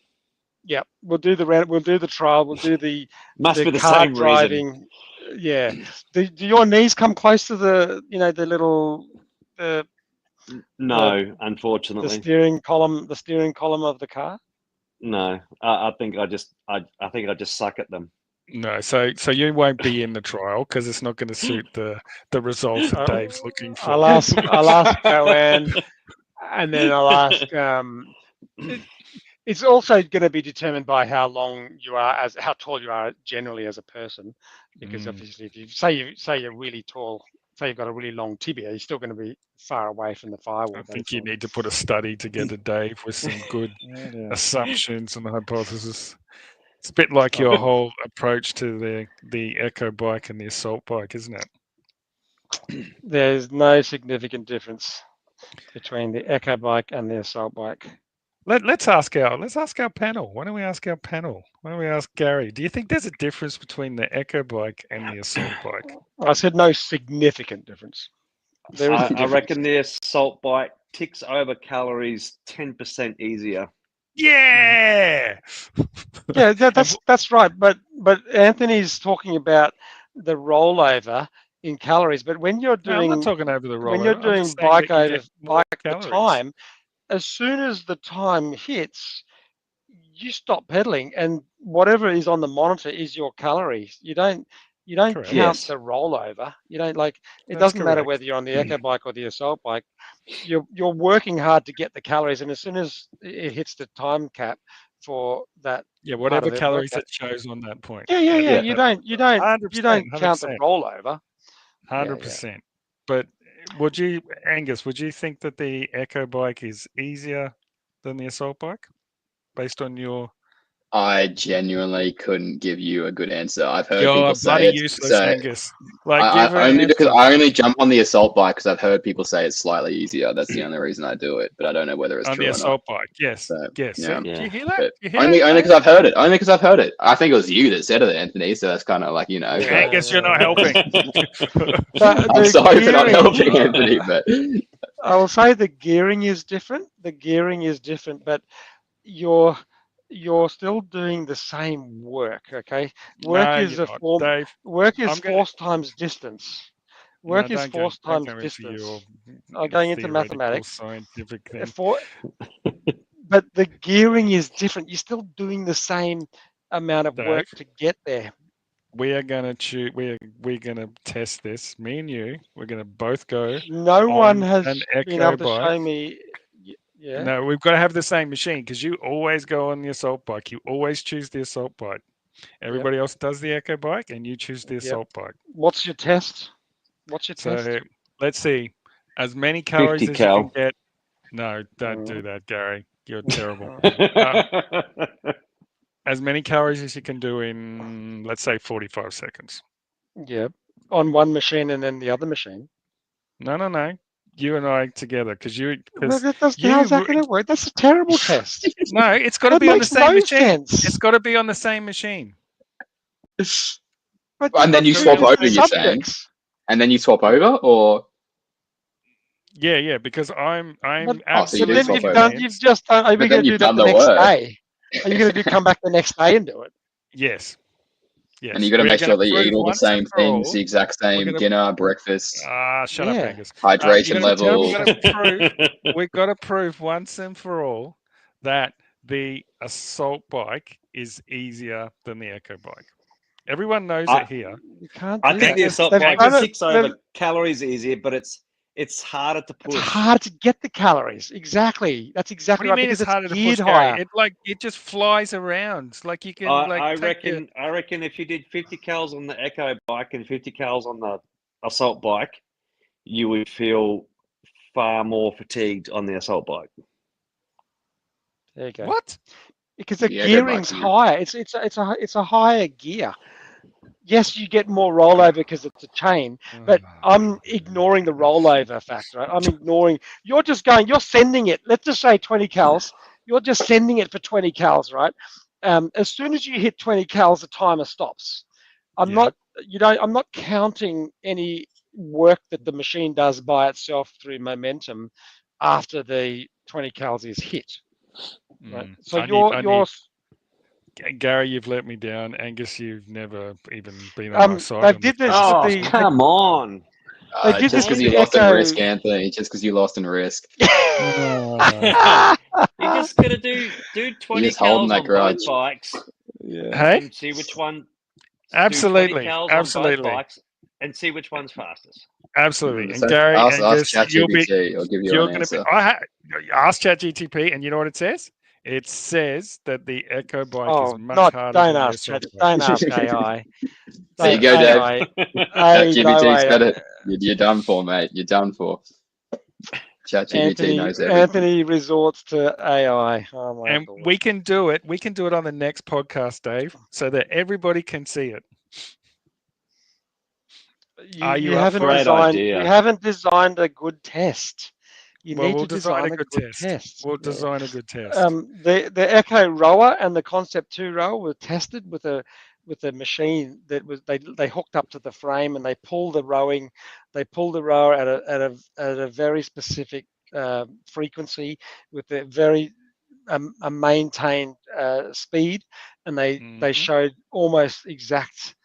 Yeah, we'll do the trial. We'll do the Must be the car same driving. reason. Yeah. Do your knees come close to the the little No, unfortunately. the steering column of the car? No, I think I just suck at them. No, so you won't be in the trial because it's not going to suit the results that Dave's looking for. I'll ask Joanne, and then I'll ask. It's also going to be determined by how long you are, how tall you are generally as a person, because obviously if you say you're really tall, say you've got a really long tibia, you're still going to be far away from the firewall. I think you need to put a study together, Dave, with some good assumptions and hypotheses. It's a bit like your whole approach to the echo bike and the assault bike, isn't it? There's no significant difference between the echo bike and the assault bike. Let's ask our panel. Why don't we ask our panel? Why don't we ask Gary? Do you think there's a difference between the echo bike and the assault bike? I said no significant difference. I reckon the assault bike ticks over calories 10% easier. Yeah. Yeah, that's right. But Anthony's talking about the rollover in calories. But when you're doing, I'm not talking over the rollover. When you're doing bike the time, as soon as the time hits, you stop pedaling, and whatever is on the monitor is your calories. You don't count the rollover. You don't it doesn't matter whether you're on the echo bike or the assault bike. You're working hard to get the calories, and as soon as it hits the time cap for that, whatever calories it shows on that point. Yeah. You don't count the rollover. 100%. But Angus, would you think that the echo bike is easier than the assault bike, based on your? I genuinely couldn't give you a good answer. I've heard people say it's useless, Angus. I only jump on the assault bike because I've heard people say it's slightly easier. That's the only reason I do it, but I don't know whether it's on true the or assault not. bike. Yes, yes. Yeah. Do you hear that? Only because I've heard it. Only because I've heard it. I think it was you that said it, Anthony. So that's kind of like Angus, you're not helping. I'm sorry for not helping, Anthony, but I will say the gearing is different. But you're still doing the same work, okay? Work is force times distance. Work is force times distance. I'm going into mathematics. Scientific thing. But the gearing is different. You're still doing the same amount of work to get there. We are going to we're going to test this. Me and you, we're going to both go. No one has been able to show me. Yeah. No, we've got to have the same machine because you always go on the assault bike. You always choose the assault bike. Everybody else does the echo bike, and you choose the assault bike. What's your test? So let's see. As many calories as you can get. No, don't do that, Gary. You're terrible. As many calories as you can do in, let's say, 45 seconds. Yeah. On one machine and then the other machine. No. You and I together, because how's that going to work? That's a terrible test. No, it's got to be on the same machine. It's got to be on the same machine. And then you swap over, you're saying. and then you swap over, or Yeah, because I'm so you do But then swap you've over. done. You've just done. Are we But going then to do you've that done the the next work. day? Are you going to come back the next day and do it? Yes. And you got to We're make sure gonna that you prove eat all the once and same for things, all- the exact same gonna- dinner, breakfast, Shut up, Yeah. Angus. hydration level. We've got to prove once and for all that the assault bike is easier than the echo bike. Everyone knows it here. You can't do I think that. the assault They've bike done it- 6 over calories easier, but it's harder to It's push. hard to get the calories. Exactly. That's What exactly do you right mean because it's harder to geared push, Gary? higher. It just flies around. Like you can I take your- reckon if you did 50 cals on the echo bike and 50 cals on the assault bike, you would feel far more fatigued on the assault bike. There you go. What? Because the The echo gearing's bike, yeah. higher. It's a higher gear. Yes, you get more rollover because it's a chain, but I'm ignoring the rollover factor. Right? I'm ignoring. You're sending it. Let's just say 20 cals. You're just sending it for 20 cals, right? As soon as you hit 20 cals, the timer stops. I'm not counting any work that the machine does by itself through momentum after the 20 cals is hit. Right? So Gary, you've let me down. Angus, you've never even been on my side. They did this Oh, with the. come on. They did Just this because with you the lost in Echo. risk, Anthony. Just because you lost in risk. You just got to do 20 just holding cals that on grudge. both bikes Hey? and see which one. Absolutely. Do 20 cals Absolutely. on both bikes and see which one's fastest. Absolutely. And So Gary, ask Angus, ChatGPT. I'll give you you're an going to be. answer. Ask ChatGPT, and you know what it says? It says that the echo bike is much harder don't than the ask assault Chat. bike. Don't ask AI. There you go, Dave. ChatGPT's ChatGPT's got it. You're done for, mate. You're done for. ChatGPT knows everything. Anthony resorts to AI. Oh my And God. we can do it. We can do it on the next podcast, Dave, so that everybody can see it. Are you up for it? Great idea. You haven't designed a good test. We'll design a good test. We'll design a good test. The Echo rower and the Concept 2 rower were tested with a machine that was they hooked up to the frame and they pull the rower at a very specific frequency with a very a maintained speed, and they showed almost exact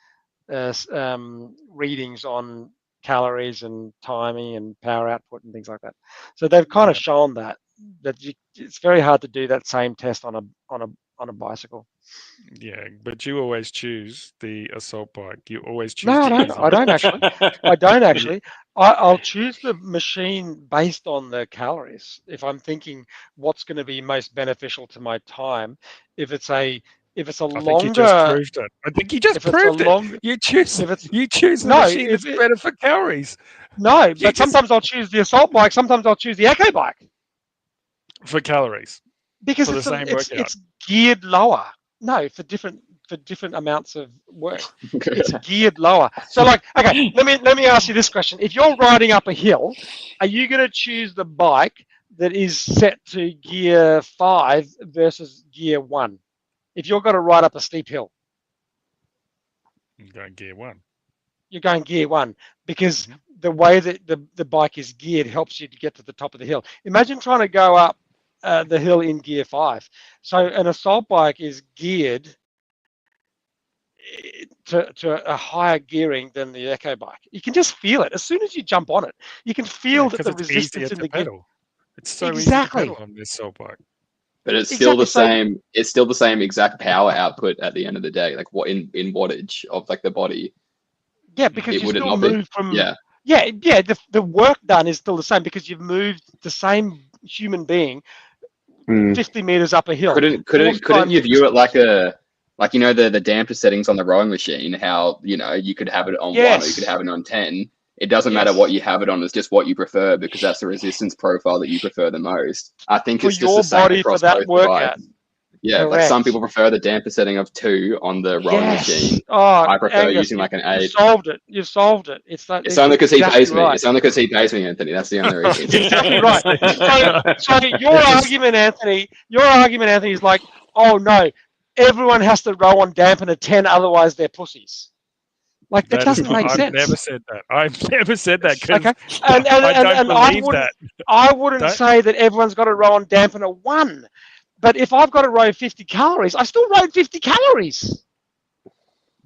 readings on calories and timing and power output and things like that. So they've kind of shown that it's very hard to do that same test on a bicycle. Yeah, but you always choose the assault bike. You always choose. No, I don't actually. I don't actually. I'll choose the machine based on the calories. If I'm thinking what's going to be most beneficial to my time, if it's a longer. I think you just proved it. I think you just proved it. You choose the machine that's better for calories. No, but sometimes I'll choose the assault bike. Sometimes I'll choose the echo bike for calories. Because it's geared lower. No, for different amounts of work. It's geared lower. So okay, let me ask you this question. If you're riding up a hill, are you going to choose the bike that is set to gear 5 versus gear 1? If you're going to ride up a steep hill. You're going gear 1. You're going gear 1 because the way that the bike is geared helps you to get to the top of the hill. Imagine trying to go up the hill in gear 5. So an assault bike is geared to a higher gearing than the echo bike. You can just feel it as soon as you jump on it. You can feel that the resistance in the gear. It's so easy to pedal on this assault bike. But it's still the same. It's still the same exact power output at the end of the day. Like what in wattage of like the body. Yeah, because you still move from. Yeah. The work done is still the same because you've moved the same human being 50 meters up a hill. Couldn't you view it like the damper settings on the rowing machine? How you could have it on 1 or you could have it on 10. It doesn't matter what you have it on; it's just what you prefer because that's the resistance profile that you prefer the most. I think it's just the same across both bikes. Yeah, correct. Like some people prefer the damper setting of 2 on the rowing machine. Oh, I prefer Angus, using like an 8. You've solved it. It's only because he pays me. Right. It's only because he pays me, Anthony. That's the only reason. Exactly right. So your argument, Anthony, is like, oh no, everyone has to row on dampen at 10, otherwise they're pussies. Like that doesn't make I've sense. never said that. I've never said that because Okay, and I don't believe that. I wouldn't Don't- say that everyone's got to row on dampener 1, but if I've got to row 50 calories, I still rode 50 calories.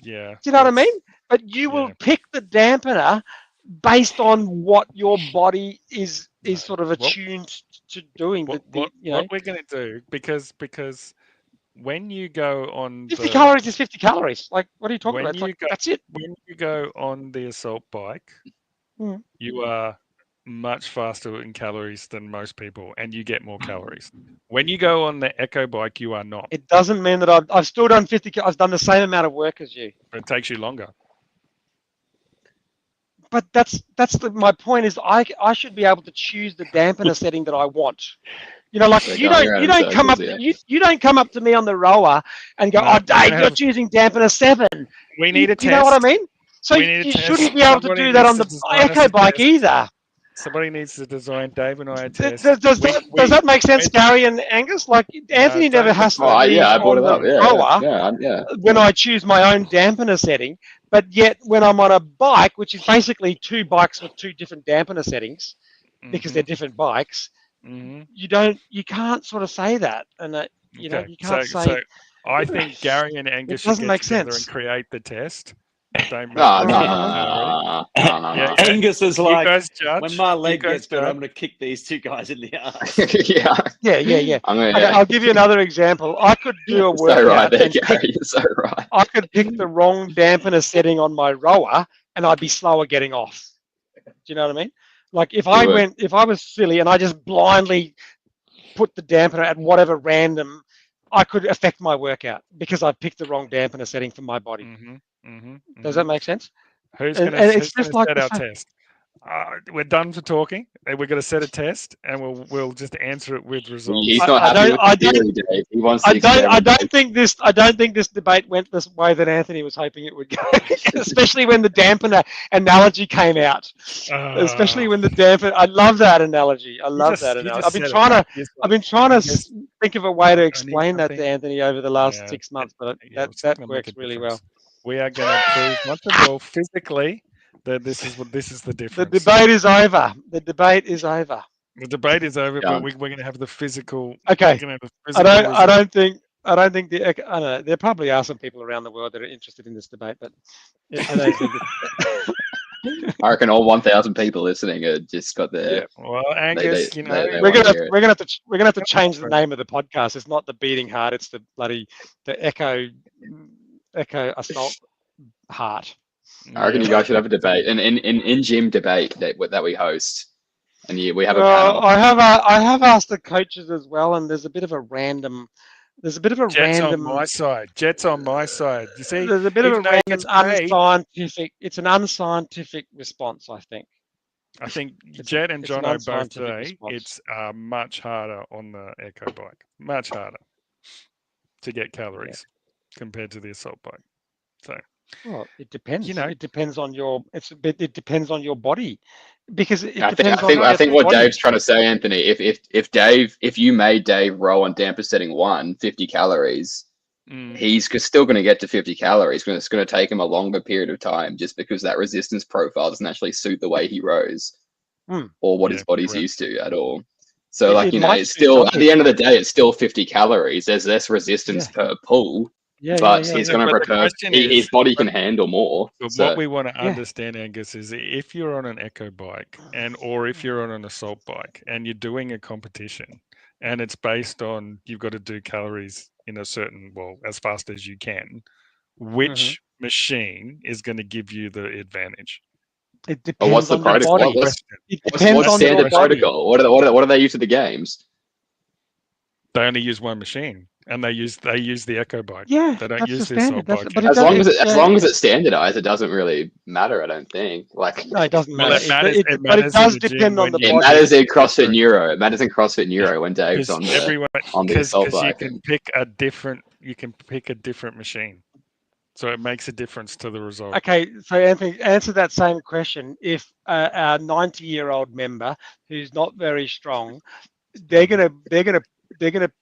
Yeah. Do you know what I that's- mean? But you will yeah. pick the dampener based on what your body is sort of attuned to doing. What You know, we're going to do, because when you go on 50 calories is 50 calories. Like, what are you talking when about? It's you like, go that's it. when you go on the assault bike, Mm. you are much faster in calories than most people, and you get more calories. When you go on the echo bike, you are not. It doesn't mean that I've still done 50. I've done the same amount of work as you. It takes you longer. But my point is I should be able to choose the dampener setting that I want. You know, like They're you going don't around you in don't come up circles, you don't come up to me on the rower and go, No, oh we're Dave, gonna you're have- choosing dampener 7. We need a Do you know what I test. mean? So We need a you test. shouldn't be able to Somebody do that needs on to the design us echo a bike test. either. Somebody needs to design Dave and I a Does, test. does that make sense, Gary and Angus? Like Anthony never Dave has and to I- be yeah, I brought on it the up. Yeah, rower yeah. when I choose my own dampener setting, but yet when I'm on a bike, which is basically 2 bikes with 2 different dampener settings, because they're different bikes, Mhm. you can't sort of say that, and you know, Okay, you can't so say I think Gary and Angus should doesn't get make together sense. and create the test. Don't make No, me no, say no, it's already. no. Yeah, Angus is you like, guys judge. when my You leg guys gets better, I'm judge. going to kick these 2 guys in the ass. Yeah. Yeah. I mean, Okay, I'll give you another example. I could do a You're so right workout there, and pick, Gary. You're so right. I could pick the wrong dampener setting on my rower, and I'd be slower getting off. Do you know what I mean? Like if I was silly and I just blindly put the dampener at whatever random, I could affect my workout because I picked the wrong dampener setting for my body. Does that make sense? Who's And gonna it's just like set our test? We're done for talking. We're going to set a test, and we'll just answer it with results. He's not happy with the theory, Dave. He wants the I don't think this debate went this way that Anthony was hoping it would go, especially when the dampener analogy came out. Especially when the dampener. I love that analogy. I love that analogy. I've been trying to think of a way to explain that to Anthony over the last 6 months, but that works really well. We are going to prove once and all physically that this is the difference. The debate is over. The debate is over. The debate is over, but we're going to have the physical. Okay. I don't think I don't know. There probably are some people around the world that are interested in this debate, but I don't think. I reckon all 1,000 people listening are just got their. Yeah. Well, Angus, we're gonna have to change the name of the podcast. It's not the beating heart. It's the echo assault heart. I reckon you guys should have a debate, an in gym debate that we host, and we have a panel. I have asked the coaches as well, and there's a bit of a random. Jets on my side. Jets on my side. You see, there's a bit of a random unscientific. It's an unscientific response, I think. I think Jet and Jono both say it's much harder on the echo bike. Much harder to get calories compared to the assault bike. So. Well, it depends. It depends on your. It depends on your body, because I think what Dave's trying to say, Anthony, if you made Dave row on damper setting 1, 50 calories, he's still going to get to 50 calories. It's going to take him a longer period of time, just because that resistance profile doesn't actually suit the way he rows or what his body's used to at all. So, it's still at the end of the day, it's still 50 calories. There's less resistance per pull. But he's going to prepare. His body can handle more. But what we want to understand, Angus, is if you're on an echo bike or if you're on an assault bike and you're doing a competition, and it's based on you've got to do calories in a certain as fast as you can, which machine is going to give you the advantage? It depends what's the on your body. What's standard protocol? What do they use to the games? They only use one machine. And they use the echo bike. Yeah, they don't use the standard. assault bike. But as long as it's standardized, it doesn't really matter. I don't think. No, it doesn't matter. But it does depend on the body. It matters in CrossFit Neuro. It matters in CrossFit Neuro when Dave's on the assault bike. You can pick a different machine, so it makes a difference to the result. Okay, so Anthony, answer that same question. If a 90-year-old member who's not very strong, they're gonna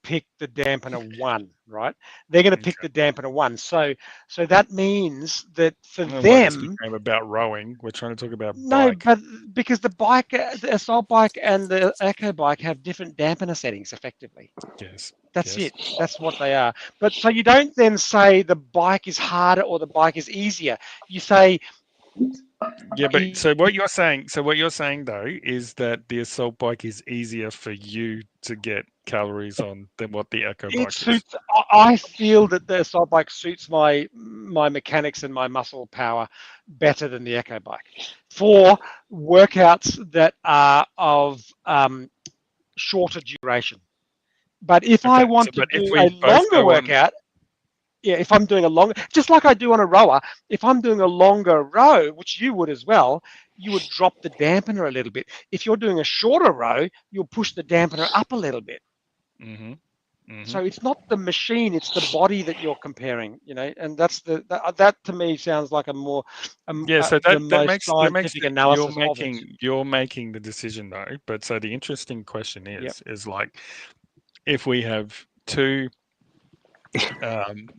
pick the dampener 1, right? They're going to pick the dampener 1. So that means that for Well, this them, became about rowing. We're trying to talk about no, bike. but because the assault bike and the echo bike have different dampener settings, effectively. Yes. That's yes. it. That's what they are. But so you don't then say the bike is harder or the bike is easier. You say, Yeah, but so what you're saying though is that the assault bike is easier for you to get calories on than what the echo it bike is. suits. I feel that the assault bike suits my mechanics and my muscle power better than the echo bike for workouts that are of shorter duration. But if I want to but if do we a both longer go on, workout, yeah, if I'm doing a longer, just like I do on a rower, if I'm doing a longer row, which you would as well, you would drop the dampener a little bit. If you're doing a shorter row, you'll push the dampener up a little bit. So it's not the machine, it's the body that you're comparing, and that's that to me sounds like a more yeah. So the that most makes scientific analysis of it. you're making the decision though. But so the interesting question Yep. is like if we have two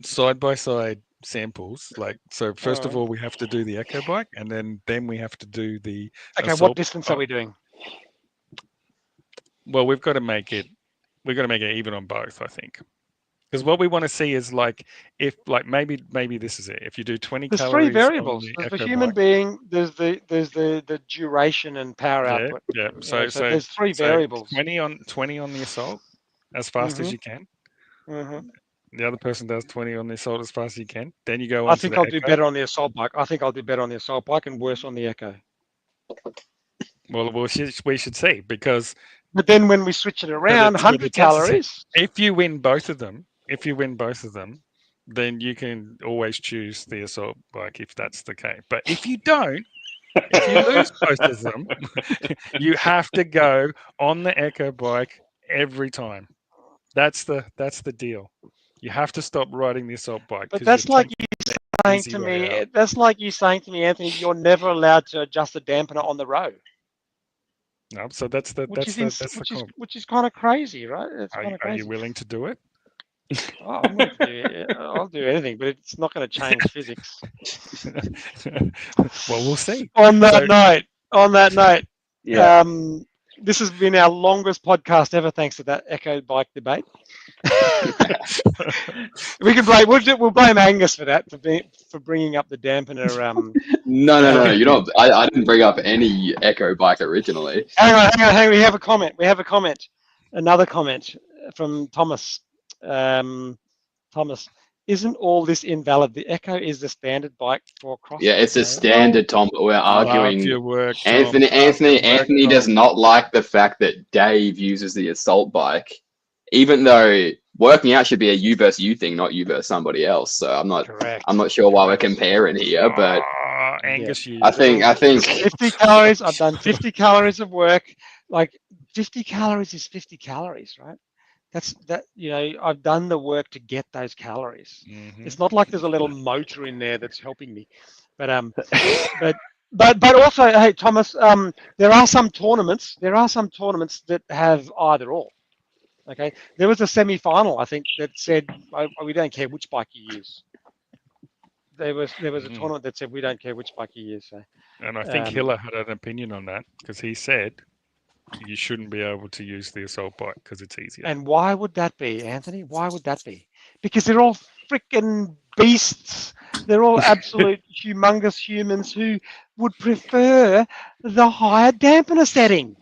side by side samples, like so first of all we have to do the echo bike and then we have to do the Okay, assault what distance are we doing? Well, we've got to make it even on both, I think. Because what we want to see is like if like maybe this is it. If you do 20 There's calories three variables. on the There's the echo human bike, being, there's the duration and power output. yeah. So So there's three variables. 20 on the assault as fast as you can. The other person does 20 on the assault as fast as you can. Then you go on I to think the I'll echo. do better on the assault bike. I think I'll do better on the assault bike and worse on the echo. Well, we should see because. But then when we switch it around, 100 calories. If you win both of them, then you can always choose the assault bike if that's the case. But if you don't, if you lose both of them, you have to go on the echo bike every time. That's the deal. You have to stop riding the assault bike. But that's like you saying to me. That's like you saying to me, Anthony, you're never allowed to adjust the dampener on the road. No, so that's the which is kind of crazy, right? It's kind of crazy. Are you willing to do it? Oh, I'll do anything, but it's not going to change physics. Well, we'll see. On that note, yeah. This has been our longest podcast ever, thanks to that echo bike debate. We'll blame Angus for that, for bringing up the dampener. No. You know, I didn't bring up any echo bike originally. Hang on. We have a comment. Another comment from Thomas. Thomas, isn't all this invalid? The Echo is the standard bike for CrossFit. Yeah, it's a standard, Tom, but we're arguing. Your work, Anthony does not like the fact that Dave uses the assault bike, even though working out should be a you versus you thing, not you versus somebody else. So I'm not sure why we're comparing here, but Angus, I think 50 calories. I've done 50 calories of work. Like 50 calories is 50 calories, right? I've done the work to get those calories. It's not like there's a little motor in there that's helping me, but also, hey Thomas, there are some tournaments that have either or. Okay, there was a semi-final I think that said we don't care which bike you use. There was a tournament that said we don't care which bike you use. So, and I think Hiller had an opinion on that because he said you shouldn't be able to use the assault bike because it's easier. And why would that be, Anthony? Why would that be? Because they're all freaking beasts. They're all absolute humongous humans who would prefer the higher dampener setting.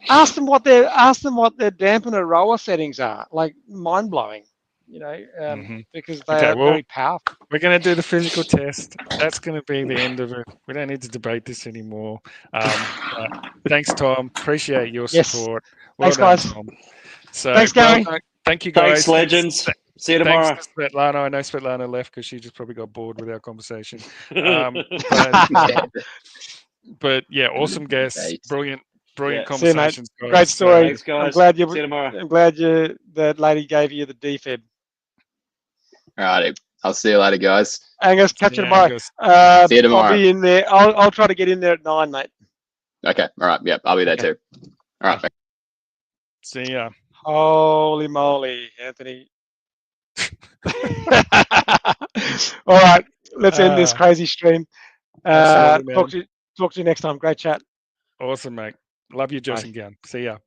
Ask them what their dampener rower settings are. Like mind blowing. Because they are very powerful. We're going to do the physical test. That's going to be the end of it. We don't need to debate this anymore. Thanks, Tom. Appreciate your support. Well Thanks, done, guys. Tom. So, thanks, Gary. Thank you, guys. Thanks, legends. See you tomorrow. Thanks to Svetlana. I know Svetlana left because she just probably got bored with our conversation. But yeah, awesome guests. Brilliant conversations. Guys. Great story. Thanks, guys. See you tomorrow. I'm glad that lady gave you the defib. All right, I'll see you later, guys. Angus, catch you tomorrow. See you tomorrow. I'll be in there. I'll try to get in there at 9, mate. Okay. All right. Yep. I'll be there too. All right. See ya. Holy moly, Anthony. All right, let's end this crazy stream. Absolutely, man. Talk to you next time. Great chat. Awesome, mate. Love your Bye. dressing gown. See ya.